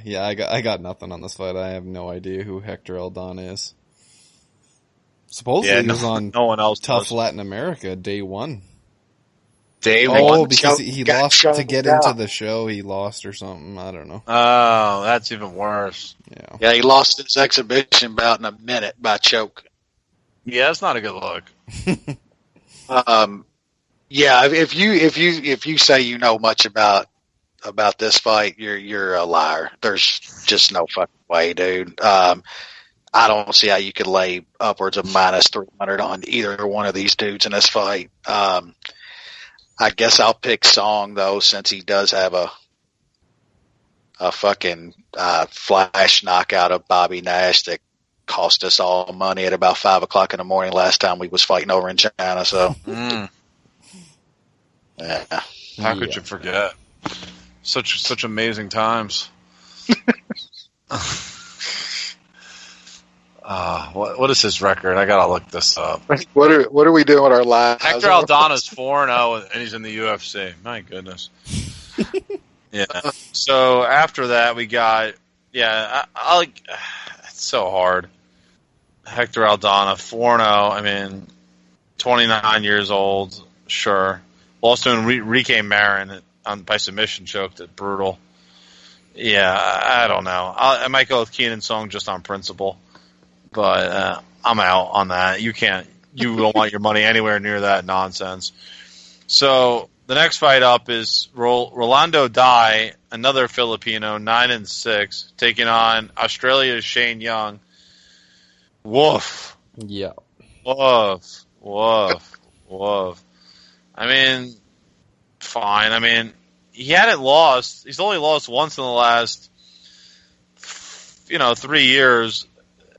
Yeah, I got nothing on this fight. I have no idea who Hector Aldana is. Supposedly he was on no one else Tough does. Latin America day one. Day Oh, one. because he got lost shut to get down. into the show. He lost or something. I don't know. Oh, that's even worse. Yeah. Yeah, he lost his exhibition bout in a minute by choke. Yeah, that's not a good look. Yeah, if you say you know much about this fight, you're a liar. There's just no fucking way, dude. I don't see how you could lay upwards of minus 300 on either one of these dudes in this fight. I guess I'll pick Song though, since he does have a fucking flash knockout of Bobby Nash that cost us all money at about 5 o'clock in the morning last time we was fighting over in China. So, yeah. How could you forget? Such amazing times. What is his record? I gotta look this up. What are we doing with our lives? Hector Aldana's 4-0 and he's in the UFC. My goodness. Yeah. So after that we got it's so hard. Hector Aldana 4-0. I mean, 29 years old. Sure. Lost to Enrique Marin by submission, choked it. Brutal. Yeah, I don't know. I might go with Keenan Song just on principle. But I'm out on that. You don't want your money anywhere near that nonsense. So the next fight up is Rolando Dai, another Filipino, 9-6, taking on Australia's Shane Young. Woof. Yeah. Woof. I mean, fine. I mean, he hadn't lost. He's only lost once in the last, 3 years.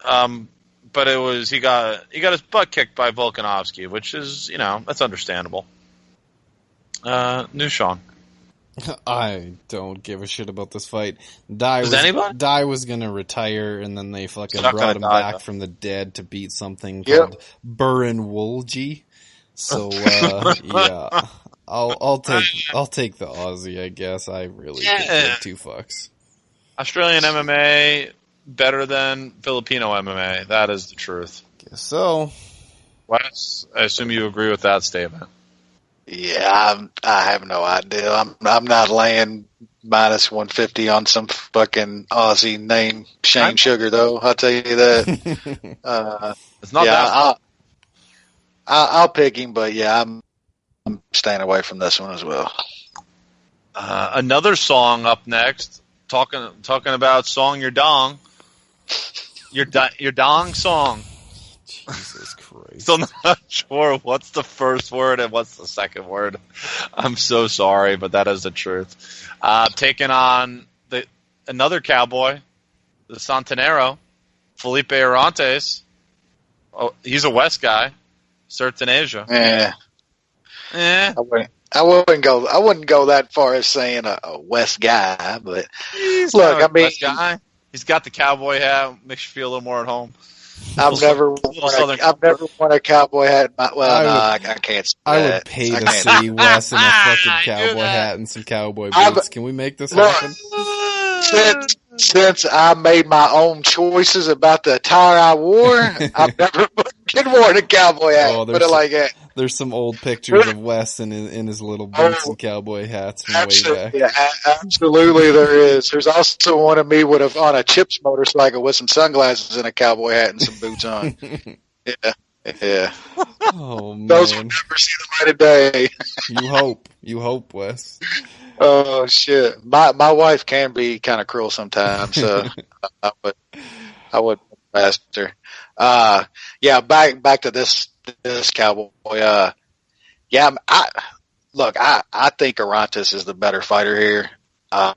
But it was he got his butt kicked by Volkanovski, which is that's understandable. New Sean. I don't give a shit about this fight. Dai was gonna retire, and then they fucking brought him back from the dead to beat something called Burin Wolji. So yeah, I'll take the Aussie. I guess I really could give two fucks. Australian MMA better than Filipino MMA. That is the truth. Guess so. Wes, I assume you agree with that statement. Yeah, I have no idea. I'm not laying minus 150 on some fucking Aussie named Shane Sugar, though. I'll tell you that. It's not that. I'll pick him, but yeah, I'm staying away from this one as well. Another song up next. Talking about song your dong. Your dong song. Jesus Christ. Still not sure what's the first word and what's the second word. I'm so sorry, but that is the truth. Taking on another cowboy, the Santanero, Felipe Arantes. Oh, he's a West guy. Certain Asia. Yeah. I wouldn't go that far as saying a West guy, but look, I mean, West guy. He's got the cowboy hat, makes you feel a little more at home. I've never worn a cowboy hat. I can't say I that. would pay to see Wes in a fucking cowboy hat and some cowboy boots. Can we make this happen? Since I made my own choices about the attire I wore, I've never fucking worn a cowboy hat. Put it like that. There's some old pictures of Wes in his little boots and cowboy hats from way back. Yeah, absolutely there is. There's also one of me on a Chips motorcycle with some sunglasses and a cowboy hat and some boots on. Yeah. Oh, man. Those will never see the light of day. You hope, Wes. Oh, shit. My wife can be kind of cruel sometimes, so I would ask her. Yeah, back to this cowboy. I think Arantes is the better fighter here. I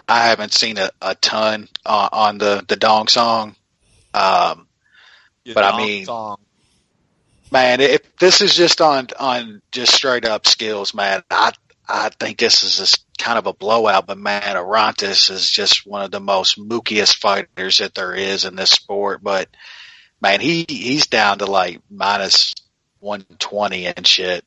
haven't seen a ton on the Dong song. But I mean, man, if this is just on just straight up skills, man, I think this is just kind of a blowout, but man, Arantes is just one of the most mookiest fighters that there is in this sport. But man, he's down to like minus 120 and shit.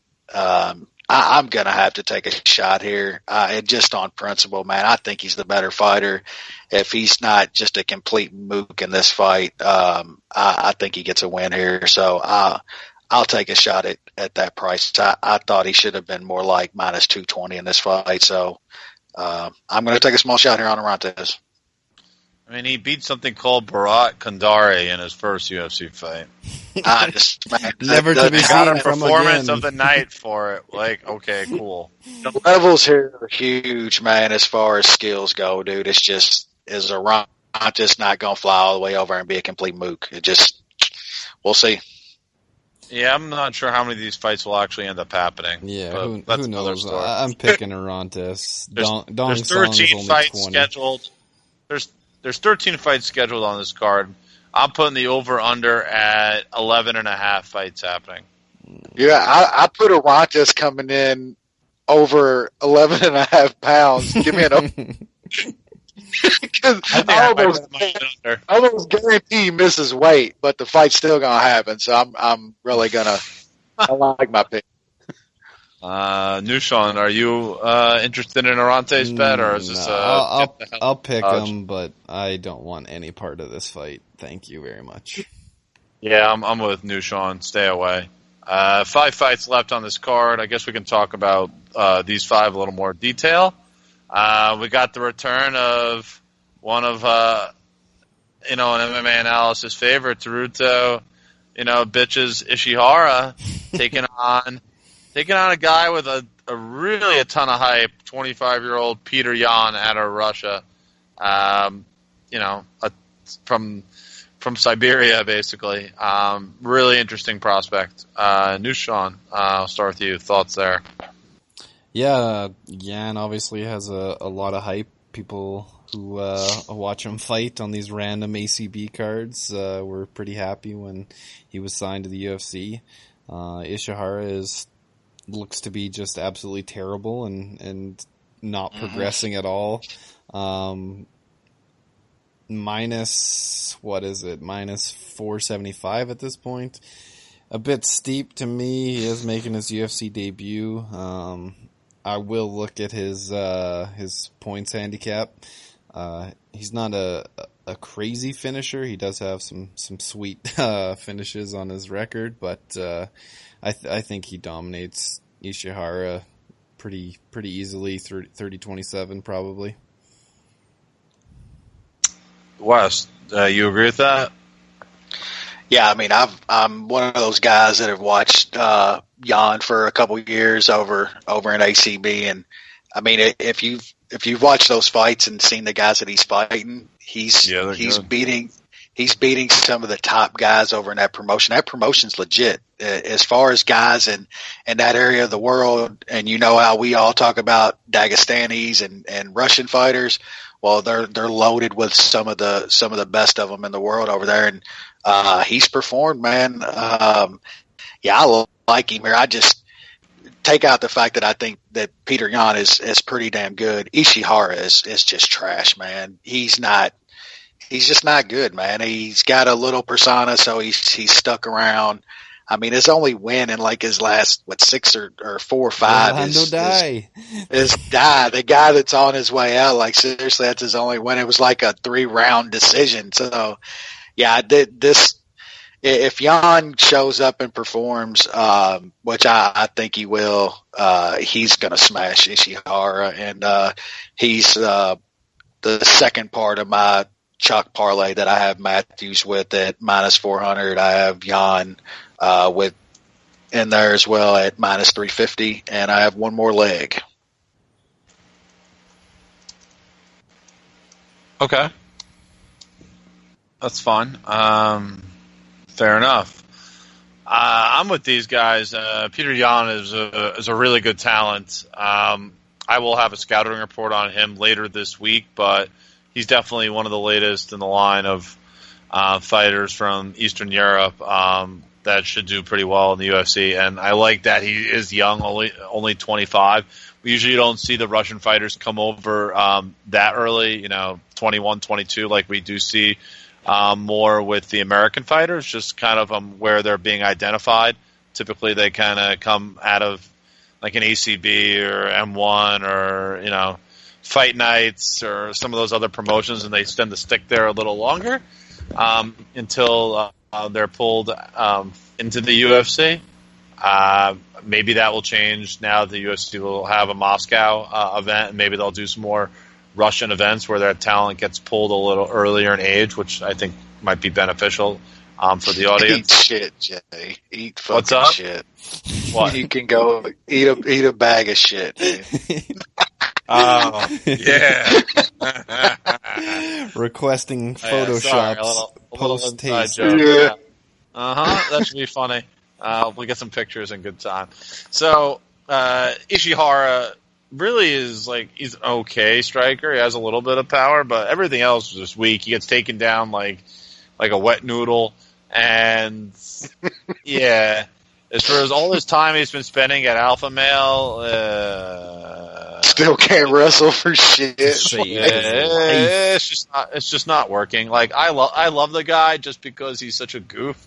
I'm going to have to take a shot here. And just on principle, man, I think he's the better fighter. If he's not just a complete mook in this fight, I think he gets a win here. So, I'll take a shot at that price. I thought he should have been more like minus 220 in this fight. So, I'm going to take a small shot here on Arantes. I mean, he beat something called Bharat Kandari in his first UFC fight. Never to be Got seen a from performance again. of the night for it. Like, okay, cool. The levels here are huge, man, as far as skills go, dude. It's just, is Arantes not going to fly all the way over and be a complete mook? We'll see. Yeah, I'm not sure how many of these fights will actually end up happening. Yeah, but who knows? I'm picking Arantes. There's 13 fights scheduled. There's 13 fights scheduled on this card. I'm putting the over-under at 11.5 fights happening. Yeah, I put Arantes coming in over 11.5 pounds. Give me an over. Because I almost guarantee he misses weight, but the fight's still going to happen. So I'm really going to – I like my pick. Nushan, are you interested in Arantes' bet, or is this I'll pick him, but I don't want any part of this fight. Thank you very much. Yeah, I'm with Nushan. Stay away. 5 fights left on this card. I guess we can talk about these 5 a little more detail. We got the return of one of an MMA Analysis favorite, Teruto, bitches Ishihara, taking on a guy with a really a ton of hype, 25-year-old Peter Yan out of Russia, from Siberia, basically. Really interesting prospect. Nushan, I'll start with you. Thoughts there? Yeah, Yan obviously has a lot of hype. People who watch him fight on these random ACB cards were pretty happy when he was signed to the UFC. Ishihara looks to be just absolutely terrible and not progressing at all. Minus 475 at this point. A bit steep to me. He is making his UFC debut. I will look at his points handicap. He's not a crazy finisher. He does have some sweet finishes on his record, but I think he dominates Ishihara pretty easily. 30-27 probably. Wes, you agree with that? Yeah, I mean, I'm one of those guys that have watched Jan for a couple of years over in ACB, and I mean, if you've watched those fights and seen the guys that he's fighting, he's beating some of the top guys over in that promotion. That promotion's legit as far as guys in that area of the world. And you know how we all talk about Dagestanis and Russian fighters. Well, they're loaded with some of the best of them in the world over there, and he's performed, man. Yeah, I like him here. I just take out the fact that I think that Peter Yan is pretty damn good. Ishihara is just trash, man. He's just not good, man. He's got a little persona, so he's stuck around. I mean, his only win in like his last 6 or 4 or 5 is Dai, the guy that's on his way out. Like seriously, that's his only win. It was like a 3-round decision. So yeah, if Yan shows up and performs, which I think he will, he's gonna smash Ishihara, and he's the second part of my chalk parlay that I have Matthews with at minus 400. I have Yan with in there as well at minus 350, and I have one more leg. Okay, that's fine. Fair enough. I'm with these guys. Peter Yan is a really good talent. I will have a scouting report on him later this week, but he's definitely one of the latest in the line of fighters from Eastern Europe that should do pretty well in the UFC. And I like that he is young, only 25, We usually don't see the Russian fighters come over that early, 21, 22, like we do see more with the American fighters, just kind of where they're being identified. Typically, they kind of come out of like an ACB or M1 or, Fight Nights or some of those other promotions, and they tend to stick there a little longer until they're pulled into the UFC. Maybe that will change now that the UFC will have a Moscow event, and maybe they'll do some more Russian events where their talent gets pulled a little earlier in age, which I think might be beneficial for the audience. Eat shit, Jay. Eat fucking What's up? shit. What? You can go eat a bag of shit, dude. Oh, yeah. Requesting Sorry, Photoshop a little post inside taste. joke. Yeah. That should be funny. We'll get some pictures in good time. So, Ishihara really is he's an okay striker. He has a little bit of power, but everything else is just weak. He gets taken down like a wet noodle. And, yeah, as far as all this time he's been spending at Alpha Male, Still can't wrestle for shit. it's just not working. Like I love the guy just because he's such a goof.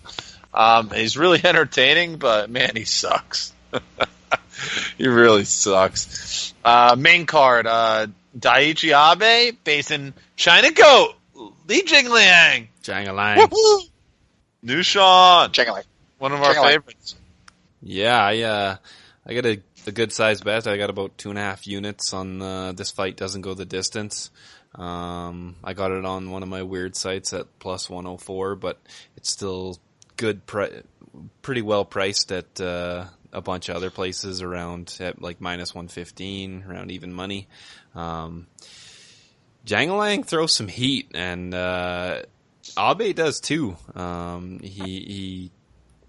He's really entertaining, but man, he sucks. He really sucks. Main card, Daiichi Abe facing China Goat, Li Jingliang. Jangalang. New Sean. Jingliang. One of our favorites. Yeah, I got a good size bet. I got about 2.5 units on this fight doesn't go the distance. I got it on one of my weird sites at plus 104, but it's still good, pretty well priced at a bunch of other places around at like minus 115, around even money. Jangalang throws some heat, and Abe does too. He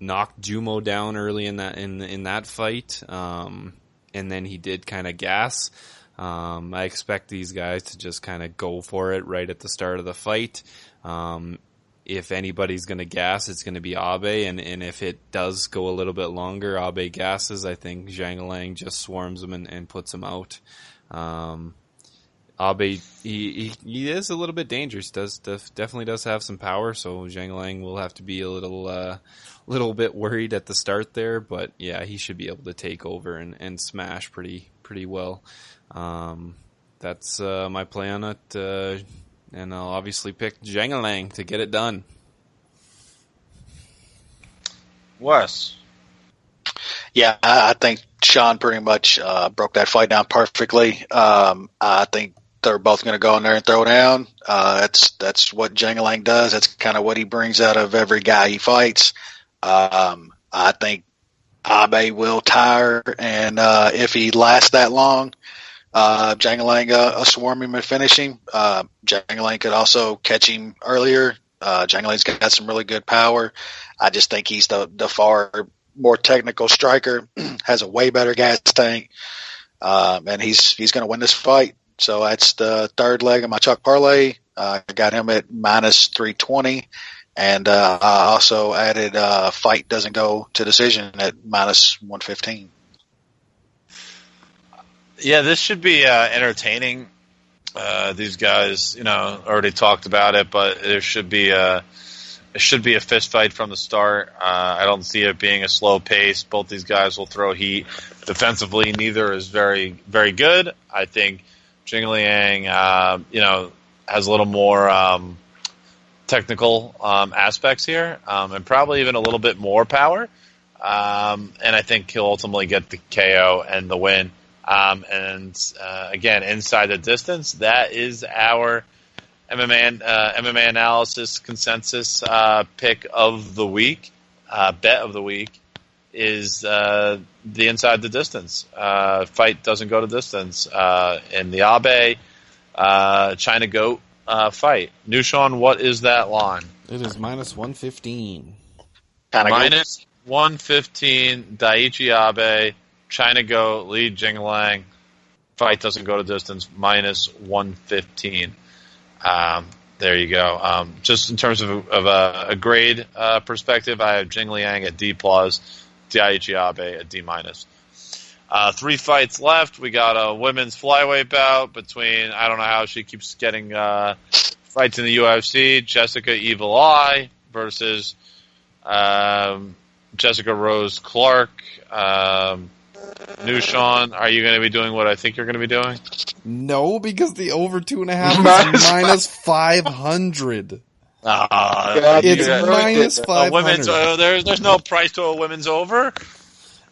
knocked Jumo down early in that fight, and then he did kind of gas. I expect these guys to just kind of go for it right at the start of the fight. If anybody's going to gas, it's going to be Abe, and if it does go a little bit longer, Abe gasses. I think Jangalang just swarms him and puts him out. Abe, he is a little bit dangerous. Definitely does have some power. So Jangalang will have to be a little bit worried at the start there. But yeah, he should be able to take over and smash pretty well. That's my play on it. And I'll obviously pick Jangalang to get it done. Wes. Yeah, I think Sean pretty much broke that fight down perfectly. I think they're both going to go in there and throw down. That's what Jangalang does. That's kind of what he brings out of every guy he fights. I think Abe will tire, and if he lasts that long, Jangalang will swarm him and finish him. Jangalang could also catch him earlier. Jangalang's got some really good power. I just think he's the far more technical striker, has a way better gas tank, and he's going to win this fight. So that's the third leg of my chalk parlay. I got him at minus 320, and I also added fight doesn't go to decision at minus 115. Yeah, this should be entertaining. These guys, already talked about it, but it should be a fist fight from the start. I don't see it being a slow pace. Both these guys will throw heat. Defensively, neither is very, very good. I think Jingliang, has a little more technical aspects here, and probably even a little bit more power. And I think he'll ultimately get the KO and the win. Again, inside the distance, that is our MMA Analysis consensus pick of the week. Bet of the week is the inside the distance. Fight doesn't go to distance in the Abe China Goat fight. New Sean, what is that line? It is minus 115. Minus 115, Daiichi Abe, China Goat, Li Jingliang. Fight doesn't go to distance, minus 115. There you go. Just in terms of a grade perspective, I have Jingliang at D+, Daiichi Abe at D-. 3 fights left. We got a women's flyweight bout between, I don't know how she keeps getting fights in the UFC, Jessica Evil Eye versus Jessica Rose Clark. New Sean, are you going to be doing what I think you're going to be doing? No, because the over 2.5 is minus 500. It's minus 500. There's no price to a women's over.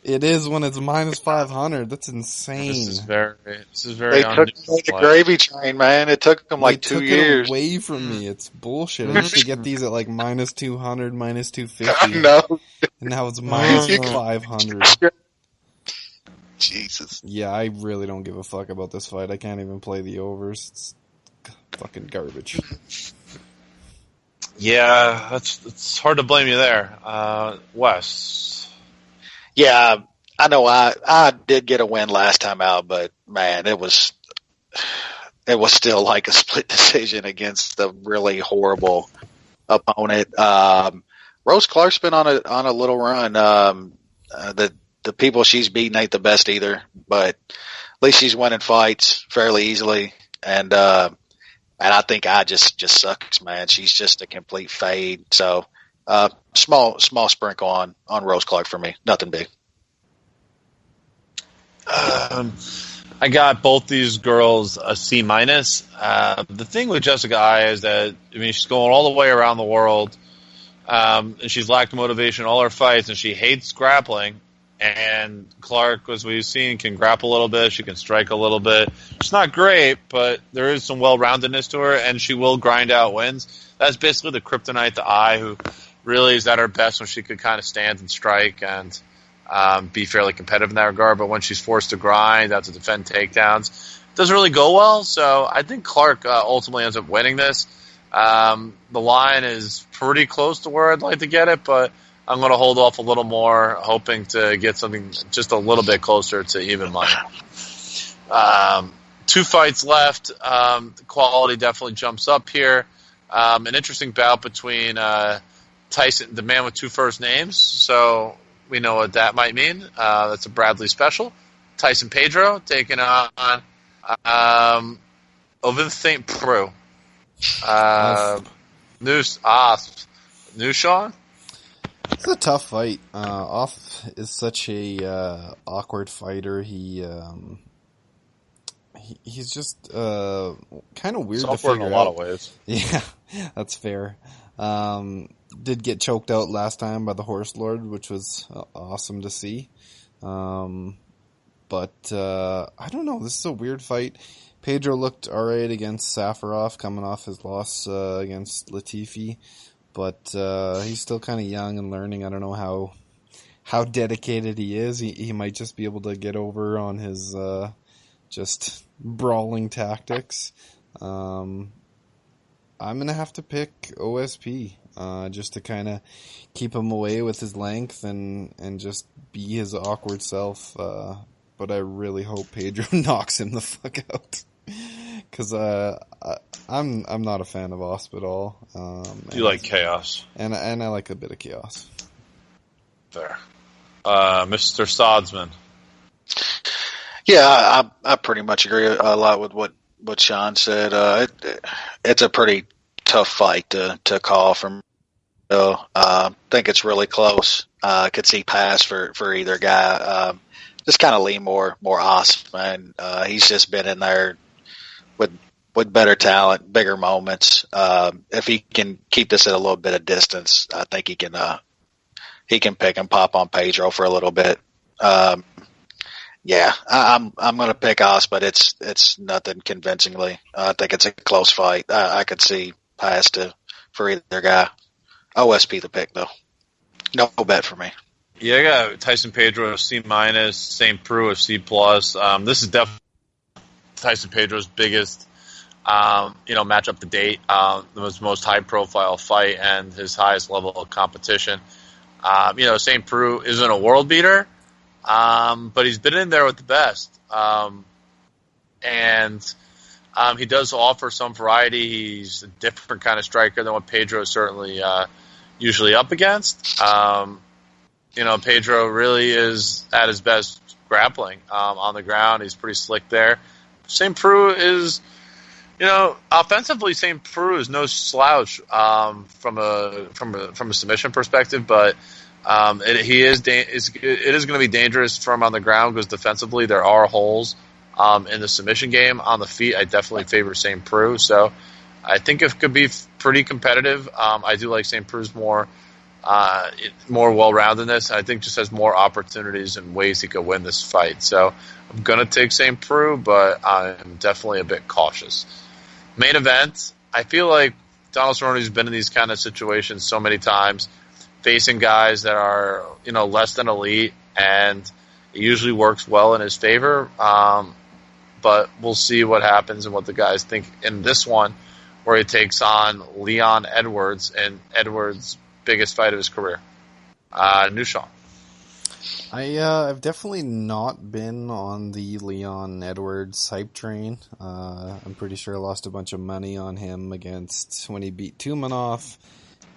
It is when it's minus 500. That's insane. This is very They took the gravy train, man. It took them like 2 years. It away from me. It's bullshit. I used to get these at like minus 200, minus 250. No. And now it's minus 500. Jesus. Yeah, I really don't give a fuck about this fight. I can't even play the overs. It's fucking garbage. Yeah, it's hard to blame you there. Wes. Yeah, I know I did get a win last time out, but man, it was still like a split decision against a really horrible opponent. Rose Clark's been on a little run. The people she's beaten ain't the best either, but at least she's winning fights fairly easily. And I think I just sucks, man. She's just a complete fade. So small sprinkle on Rose Clark for me. Nothing big. I got both these girls a C minus. The thing with Jessica Eye is that she's going all the way around the world, and she's lacked motivation in all her fights, and she hates grappling. And Clark, as we've seen, can grapple a little bit. She can strike a little bit. It's not great, but there is some well-roundedness to her, and she will grind out wins. That's basically the kryptonite to Eye, who really is at her best when she could kind of stand and strike and be fairly competitive in that regard. But when she's forced to grind, have to defend takedowns, it doesn't really go well. So I think Clark ultimately ends up winning this. The line is pretty close to where I'd like to get it, but I'm going to hold off a little more, hoping to get something just a little bit closer to even money. 2 fights left. The quality definitely jumps up here. An interesting bout between Tyson, the man with 2 first names, so we know what that might mean. That's a Bradley special. Tyson Pedro taking on Ovin St. Preux. New Sean? It's a tough fight. Off is such a awkward fighter. He's just kind of weird to figure in a lot of ways. Yeah, that's fair. Did get choked out last time by the Horse Lord, which was awesome to see. But I don't know. This is a weird fight. Pedro looked alright against Safarov, coming off his loss against Latifi. But he's still kind of young and learning. I don't know how dedicated he is. He might just be able to get over on his just brawling tactics. I'm going to have to pick OSP just to kind of keep him away with his length and just be his awkward self. But I really hope Pedro knocks him the fuck out. Because I'm not a fan of Osp at all. You like chaos. And I like a bit of chaos. Fair. Mr. Sodsman. Yeah, I pretty much agree a lot with what Sean said. It's a pretty tough fight to call from. I think it's really close. I could see pass for either guy. Just kind of lean more Osp, man. He's just been in there with better talent, bigger moments. If he can keep this at a little bit of distance, I think he can pick and pop on Pedro for a little bit. Yeah, I'm going to pick Osp, but it's nothing convincingly. I think it's a close fight. I could see pass for either guy. OSP the pick though. No bet for me. Yeah, I got Tyson Pedro a C minus, St. Preux a C plus. This is definitely Tyson Pedro's biggest, matchup to date. The most high profile fight and his highest level of competition. St. Preux isn't a world beater, but he's been in there with the best. He does offer some variety. He's a different kind of striker than what Pedro is certainly usually up against. Pedro really is at his best grappling on the ground. He's pretty slick there. St. Preux is, offensively, St. Preux is no slouch from a submission perspective, but it is going to be dangerous for him on the ground because defensively there are holes in the submission game. On the feet, I definitely favor St. Preux, so I think it could be pretty competitive. I do like St. Preux's more well-rounded in this. I think just has more opportunities and ways he could win this fight. So I'm going to take St. Preux, but I'm definitely a bit cautious. Main event, I feel like Donald Cerrone's been in these kind of situations so many times, facing guys that are, less than elite, and it usually works well in his favor. But we'll see what happens and what the guys think in this one, where he takes on Leon Edwards, and Edwards' biggest fight of his career. New Sean. I've definitely not been on the Leon Edwards hype train. I'm pretty sure I lost a bunch of money on him when he beat Tumanov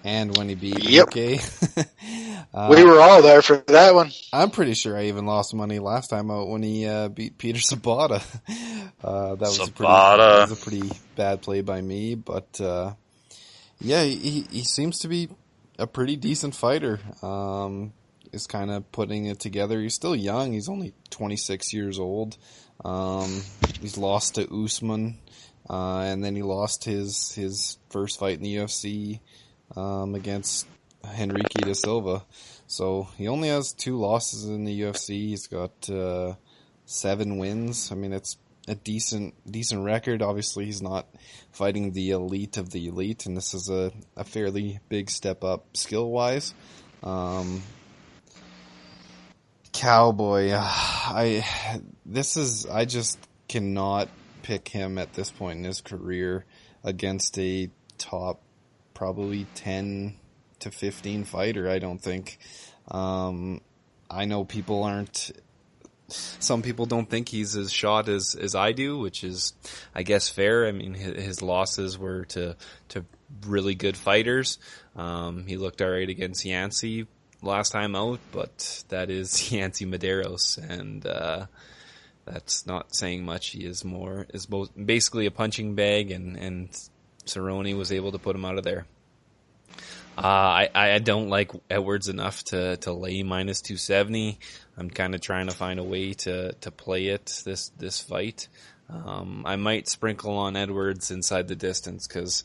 and when he beat UK. We were all there for that one. I'm pretty sure I even lost money last time out when he beat Peter Sabata. That was a pretty bad play by me, but he seems to be a pretty decent fighter. Is kind of putting it together. He's still young. He's only 26 years old. He's lost to Usman, and then he lost his first fight in the UFC against Henrique da Silva. So he only has 2 losses in the UFC. He's got 7 wins. I mean, it's a decent record. Obviously, he's not fighting the elite of the elite, and this is a fairly big step up skill-wise. Cowboy, I just cannot pick him at this point in his career against a top probably 10 to 15 fighter, I don't think. I know some people don't think he's as shot as I do, which is, I guess, fair. I mean, his losses were to really good fighters. He looked alright against Yancey last time out, but that is Yancey Medeiros, and that's not saying much. He is basically a punching bag, and Cerrone was able to put him out of there. I don't like Edwards enough to lay minus 270. I'm kind of trying to find a way to play it this fight. I might sprinkle on Edwards inside the distance, because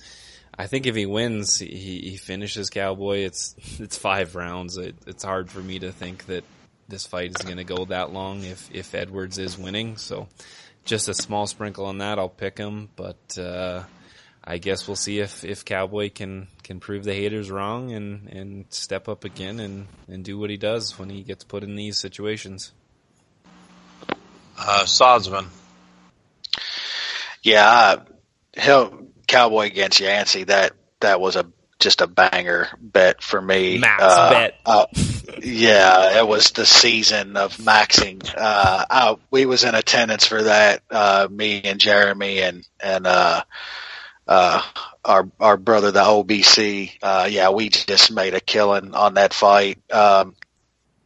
I think if he wins, he finishes Cowboy. It's 5 rounds. It's hard for me to think that this fight is going to go that long if Edwards is winning. So just a small sprinkle on that. I'll pick him, but I guess we'll see if Cowboy can prove the haters wrong and step up again and do what he does when he gets put in these situations. Sodsman. Yeah, Cowboy against Yancey, that was just a banger bet for me. Max bet. Yeah, it was the season of maxing. We was in attendance for that, me and Jeremy and our brother, the OBC. We just made a killing on that fight.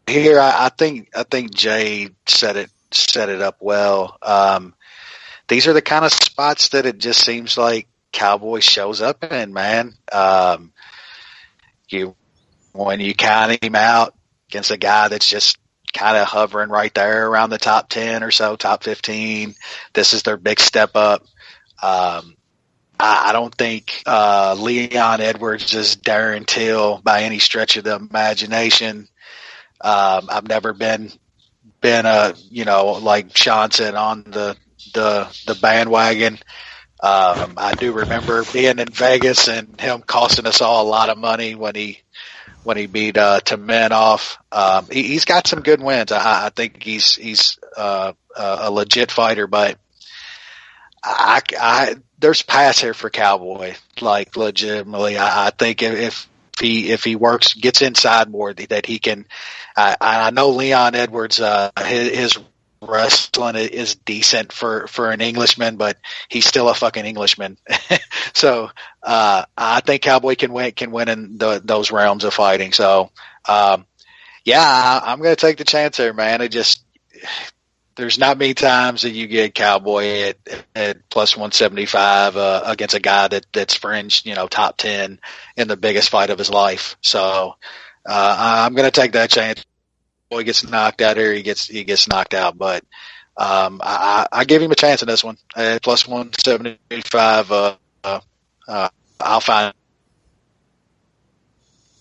Here, I think Jay set it up well. These are the kind of spots that it just seems like Cowboy shows up in, man. When you count him out against a guy that's just kind of hovering right there around the top 10 or so, top 15, this is their big step up. I don't think Leon Edwards is Darren Till by any stretch of the imagination. I've never been like Sean said, on the bandwagon. I do remember being in Vegas and him costing us all a lot of money when he beat Tumenov. He's got some good wins. I think he's a legit fighter, but there's pass here for Cowboy. Like, legitimately, I think if he gets inside more, that he can. I know Leon Edwards, his wrestling is decent for an Englishman, but he's still a fucking Englishman. So I think Cowboy can win in those realms of fighting. So I'm going to take the chance there, man. there's not many times that you get Cowboy at plus 175 against a guy that's fringe, top 10 in the biggest fight of his life. So I'm going to take that chance. Boy gets knocked out here, he gets knocked out, but I give him a chance in this one. At plus 175, I'll find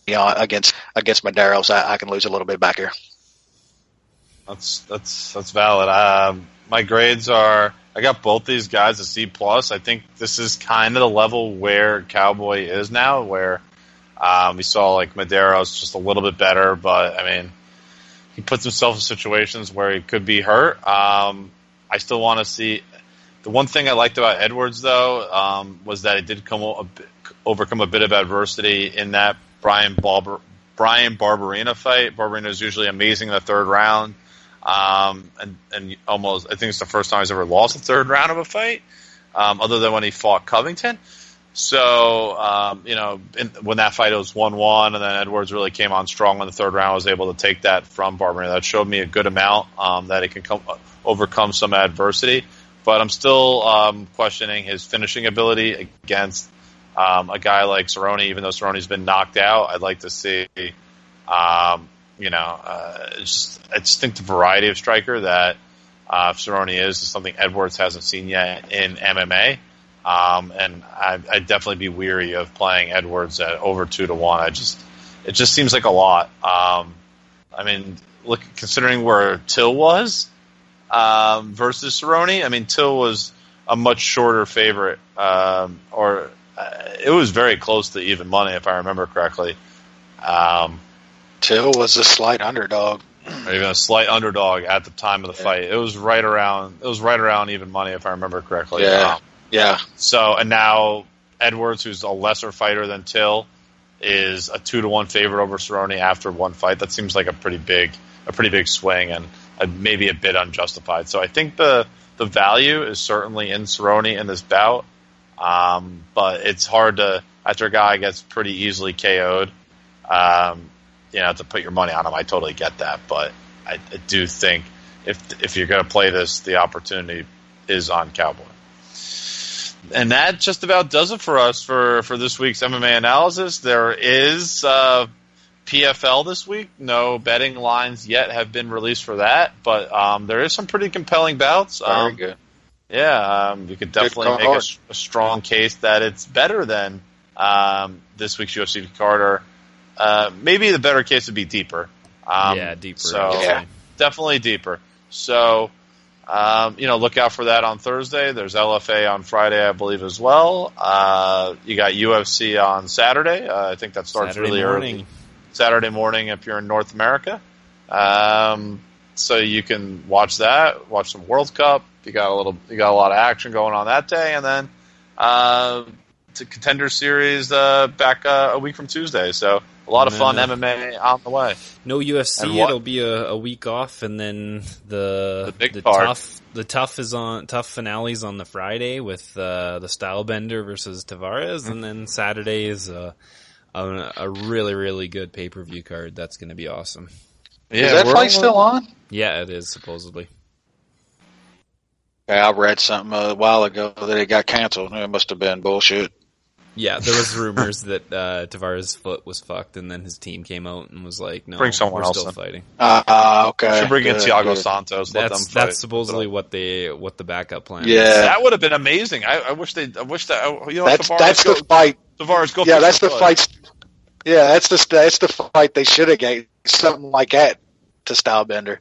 against Medeiros, I can lose a little bit back here. That's valid. My grades are, I got both these guys a C plus. I think this is kind of the level where Cowboy is now, where we saw like Medeiros just a little bit better, but I mean, he puts himself in situations where he could be hurt. I still want to see. The one thing I liked about Edwards, though, was that it did overcome a bit of adversity in that Brian Barberena fight. Barberena is usually amazing in the third round. And almost, I think it's the first time he's ever lost the third round of a fight, other than when he fought Covington. So, when that fight was 1-1, and then Edwards really came on strong in the third round, was able to take that from Barberena. That showed me a good amount, that he can overcome some adversity. But I'm still questioning his finishing ability against a guy like Cerrone, even though Cerrone's been knocked out. I'd like to see, I just think the variety of striker that Cerrone is something Edwards hasn't seen yet in MMA. And I'd definitely be weary of playing Edwards at over 2-1. It just seems like a lot. Considering where Till was versus Cerrone, I mean, Till was a much shorter favorite, it was very close to even money, if I remember correctly. Till was a slight underdog. Or even a slight underdog at the time of the fight. It was right around even money, if I remember correctly. Yeah. So, and now Edwards, who's a lesser fighter than Till, is a 2-1 favorite over Cerrone after one fight. That seems like a pretty big swing, and maybe a bit unjustified. So I think the value is certainly in Cerrone in this bout. But it's hard to, after a guy gets pretty easily KO'd, to put your money on him. I totally get that, but I do think if you're going to play this, the opportunity is on Cowboy. And that just about does it for us for this week's MMA analysis. There is PFL this week. No betting lines yet have been released for that, but there is some pretty compelling bouts. Very good. Yeah, you could definitely make a strong case that it's better than this week's UFC card. Or maybe the better case would be deeper. Deeper. So definitely deeper. So look out for that on Thursday. There's LFA on Friday, I believe, as well. You got UFC on Saturday. I think that starts really early. Saturday morning if you're in North America. So you can watch that. Watch some World Cup. You got a lot of action going on that day, and then to Contender Series back a week from Tuesday. So a lot of fun MMA on the way. No UFC. It'll be a week off, and then the tough finales on the Friday with the Stylebender versus Tavares, and then Saturday is a really, really good pay-per-view card. That's going to be awesome. Yeah, is that fight still on? Yeah, it is, supposedly. Yeah, I read something a while ago that it got canceled. It must have been bullshit. Yeah, there was rumors that Tavares' foot was fucked, and then his team came out and was like, "No, bring someone else still in. Fighting." Okay. Should bring in Thiago Santos. That's supposedly what the backup plan. Yeah, is. That would have been amazing. I wish that. That's the fight. Tavares, go. Yeah, that's the fight. Yeah, that's the fight they should have gave something like that to Stylebender.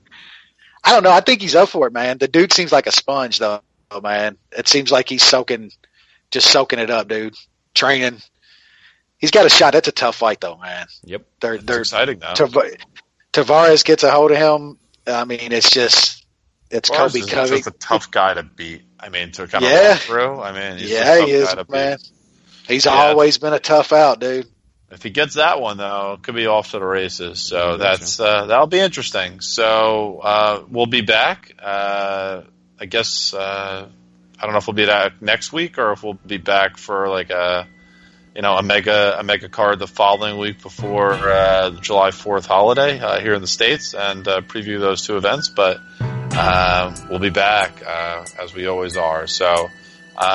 I don't know. I think he's up for it, man. The dude seems like a sponge, though, man. It seems like he's soaking it up, dude. Training. He's got a shot. That's a tough fight, though, man. Yep. They're exciting, though. Tavares gets a hold of him. I mean, it's Kobe Covey. That's a tough guy to beat. I mean, to kind of run through. I mean, he's a tough he is, guy to man. beat. He's always been a tough out, dude. If he gets that one, though, it could be off to the races. So that'll be interesting. So we'll be back. I guess I don't know if we'll be back next week or if we'll be back for like a mega card the following week before the July 4th holiday here in the States and preview those two events. But we'll be back as we always are. So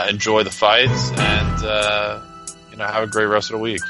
enjoy the fights and have a great rest of the week.